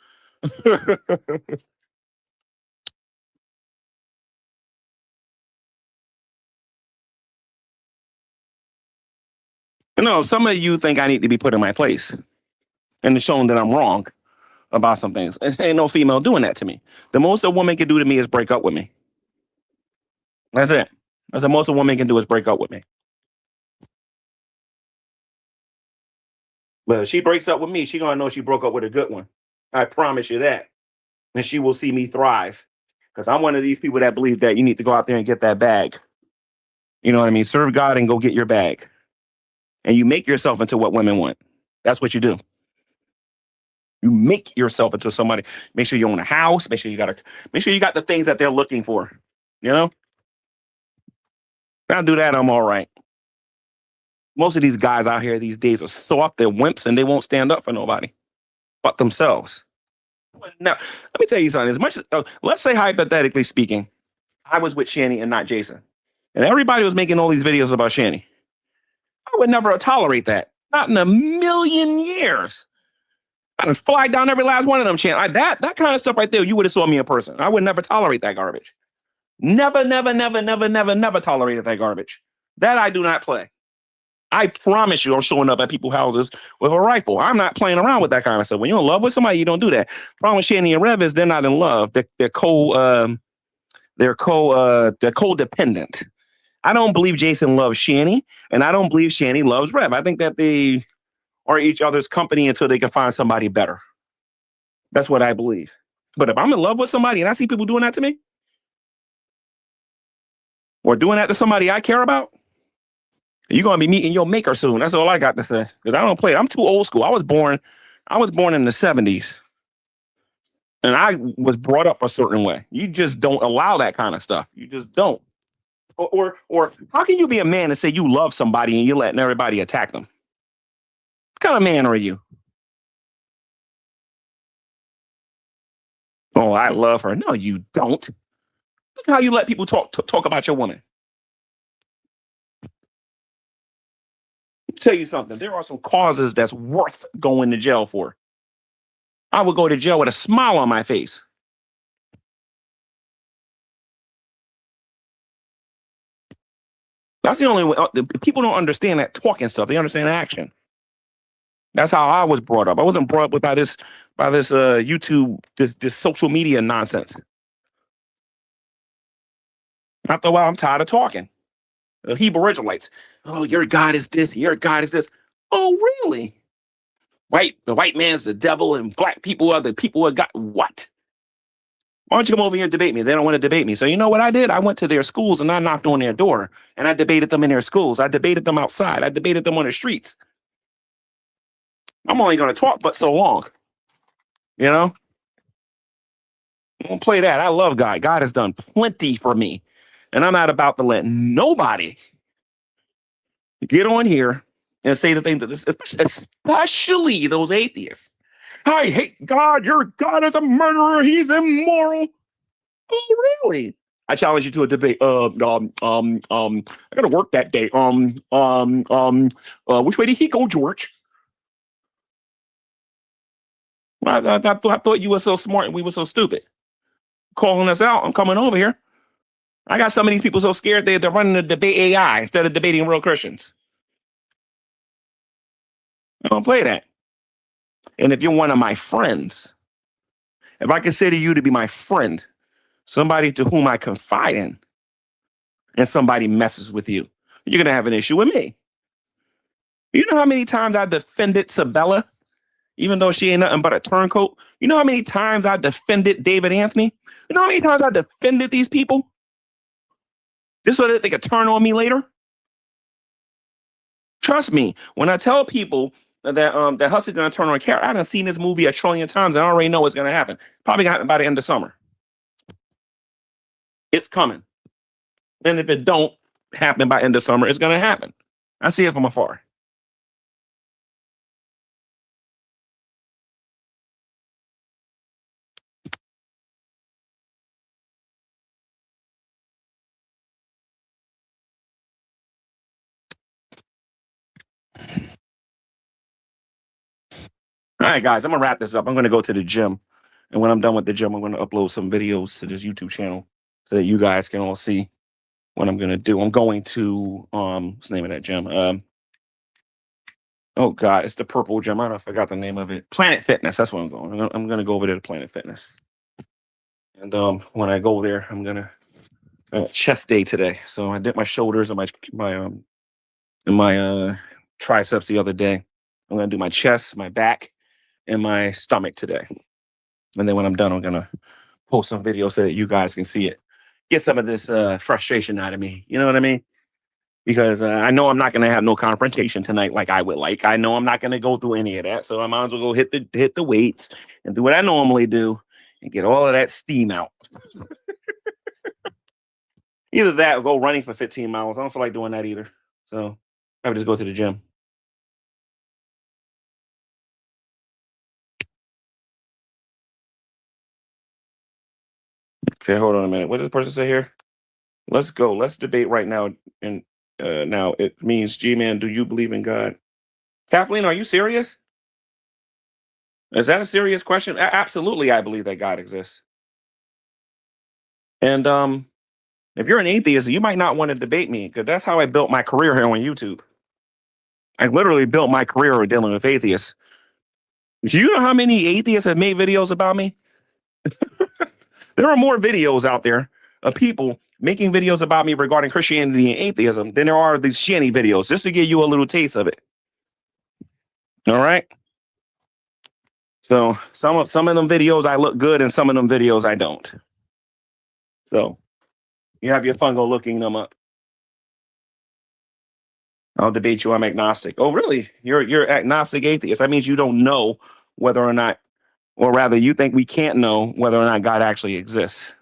No, some of you think I need to be put in my place and shown that I'm wrong about some things. Ain't no female doing that to me. The most a woman can do to me is break up with me. That's it. That's the most a woman can do is break up with me. But if she breaks up with me, she gonna know she broke up with a good one. I promise you that. And she will see me thrive. Because I'm one of these people that believe that you need to go out there and get that bag. You know what I mean? Serve God and go get your bag. And you make yourself into what women want. That's what you do. You make yourself into somebody. Make sure you own a house. Make sure you got the things that they're looking for. You know? If I do that, I'm all right. Most of these guys out here these days are soft, they're wimps, and they won't stand up for nobody but themselves. Now, let me tell you something. As much as let's say hypothetically speaking, I was with Shani and not Jason, and everybody was making all these videos about Shani. I would never tolerate that. Not in a million years. I'd fly down every last one of them channels. That kind of stuff right there, you would have saw me in person. I would never tolerate that garbage. Never, never, never, never, never, never tolerated that garbage. That I do not play. I promise you, I'm showing up at people's houses with a rifle. I'm not playing around with that kind of stuff. When you're in love with somebody, you don't do that. Problem with Shani and Rev is they're not in love. They're codependent. I don't believe Jason loves Shani, and I don't believe Shani loves Rev. I think that they are each other's company until they can find somebody better. That's what I believe. But if I'm in love with somebody and I see people doing that to me, or doing that to somebody I care about, you're gonna be meeting your maker soon. That's all I got to say. Because I don't play. I'm too old school. I was born in the 70s. And I was brought up a certain way. You just don't allow that kind of stuff. You just don't. Or how can you be a man and say you love somebody and you're letting everybody attack them? What kind of man are you? Oh, I love her. No, you don't. Look how you let people talk about your woman. Tell you something. There are some causes that's worth going to jail for. I would go to jail with a smile on my face. That's the only way. People don't understand that talking stuff. They understand action. That's how I was brought up. I wasn't brought up by this YouTube, this social media nonsense. After a while, I'm tired of talking. The Hebrew Israelites. Oh, your God is this. Your God is this. Oh, really? The white man's the devil, and black people are the people who got what? Why don't you come over here and debate me? They don't want to debate me. So you know what I did? I went to their schools and I knocked on their door and I debated them in their schools. I debated them outside. I debated them on the streets. I'm only going to talk but so long. You know? I don't play that. I love God. God has done plenty for me. And I'm not about to let nobody get on here and say the thing that this, especially those atheists. I hate God. Your God is a murderer. He's immoral. Oh, really? I challenge you to a debate. I gotta work that day. Which way did he go, George? I thought you were so smart and we were so stupid. Calling us out. I'm coming over here. I got some of these people so scared they're running to debate AI instead of debating real Christians. I don't play that. And if you're one of my friends, if I consider you to be my friend, somebody to whom I confide in, and somebody messes with you, you're going to have an issue with me. You know how many times I defended Sabella, even though she ain't nothing but a turncoat? You know how many times I defended David Anthony? You know how many times I defended these people? Just so that they could turn on me later. Trust me, when I tell people that Hussy's gonna turn on Carrot, I done seen this movie a trillion times and I already know what's gonna happen. Probably gonna happen by the end of summer. It's coming. And if it don't happen by end of summer, it's gonna happen. I see it from afar. All right, guys, I'm gonna wrap this up. I'm gonna go to the gym. And when I'm done with the gym, I'm gonna upload some videos to this YouTube channel so that you guys can all see what I'm gonna do. I'm going to what's the name of that gym? Oh God, it's the purple gym. I forgot the name of it. Planet Fitness. That's where I'm going. I'm gonna go over there to Planet Fitness. And when I go there, I'm gonna chest day today. So I did my shoulders and my triceps the other day. I'm gonna do my chest, my back, and my stomach today. And then when I'm done, I'm gonna post some videos so that you guys can see it. Get some of this frustration out of me. You know what I mean? Because I know I'm not going to have no confrontation tonight like I would like. I know I'm not going to go through any of that. So I might as well go hit the weights and do what I normally do and get all of that steam out. Either that or go running for 15 miles. I don't feel like doing that either. So I would just go to the gym. Okay, hold on a minute. What did the person say here? Let's go. Let's debate right now. And now it means, G-Man, do you believe in God? Kathleen, are you serious? Is that a serious question? Absolutely, I believe that God exists. And if you're an atheist, you might not want to debate me because that's how I built my career here on YouTube. I literally built my career dealing with atheists. Do you know how many atheists have made videos about me? There are more videos out there of people making videos about me regarding Christianity and atheism than there are these shanty videos, just to give you a little taste of it. All right. So some of them videos I look good and some of them videos I don't. So you have your fun go looking them up. I'll debate you. I'm agnostic. Oh, really? You're agnostic atheist. That means you don't know whether or not, or rather, you think we can't know whether or not God actually exists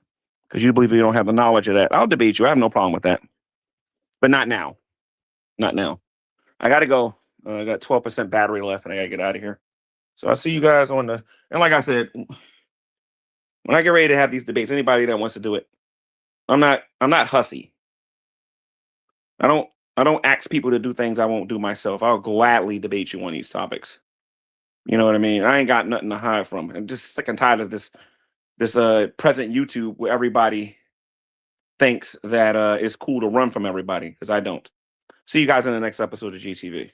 because you believe you don't have the knowledge of that. I'll debate you. I have no problem with that, but not now. Not now. I got to go. I got 12% battery left, and I got to get out of here. So I'll see you guys on the. And like I said, when I get ready to have these debates, anybody that wants to do it, I'm not hussy. I don't ask people to do things I won't do myself. I'll gladly debate you on these topics. You know what I mean? I ain't got nothing to hide from. I'm just sick and tired of this present YouTube where everybody thinks that it's cool to run from everybody because I don't. See you guys in the next episode of GTV.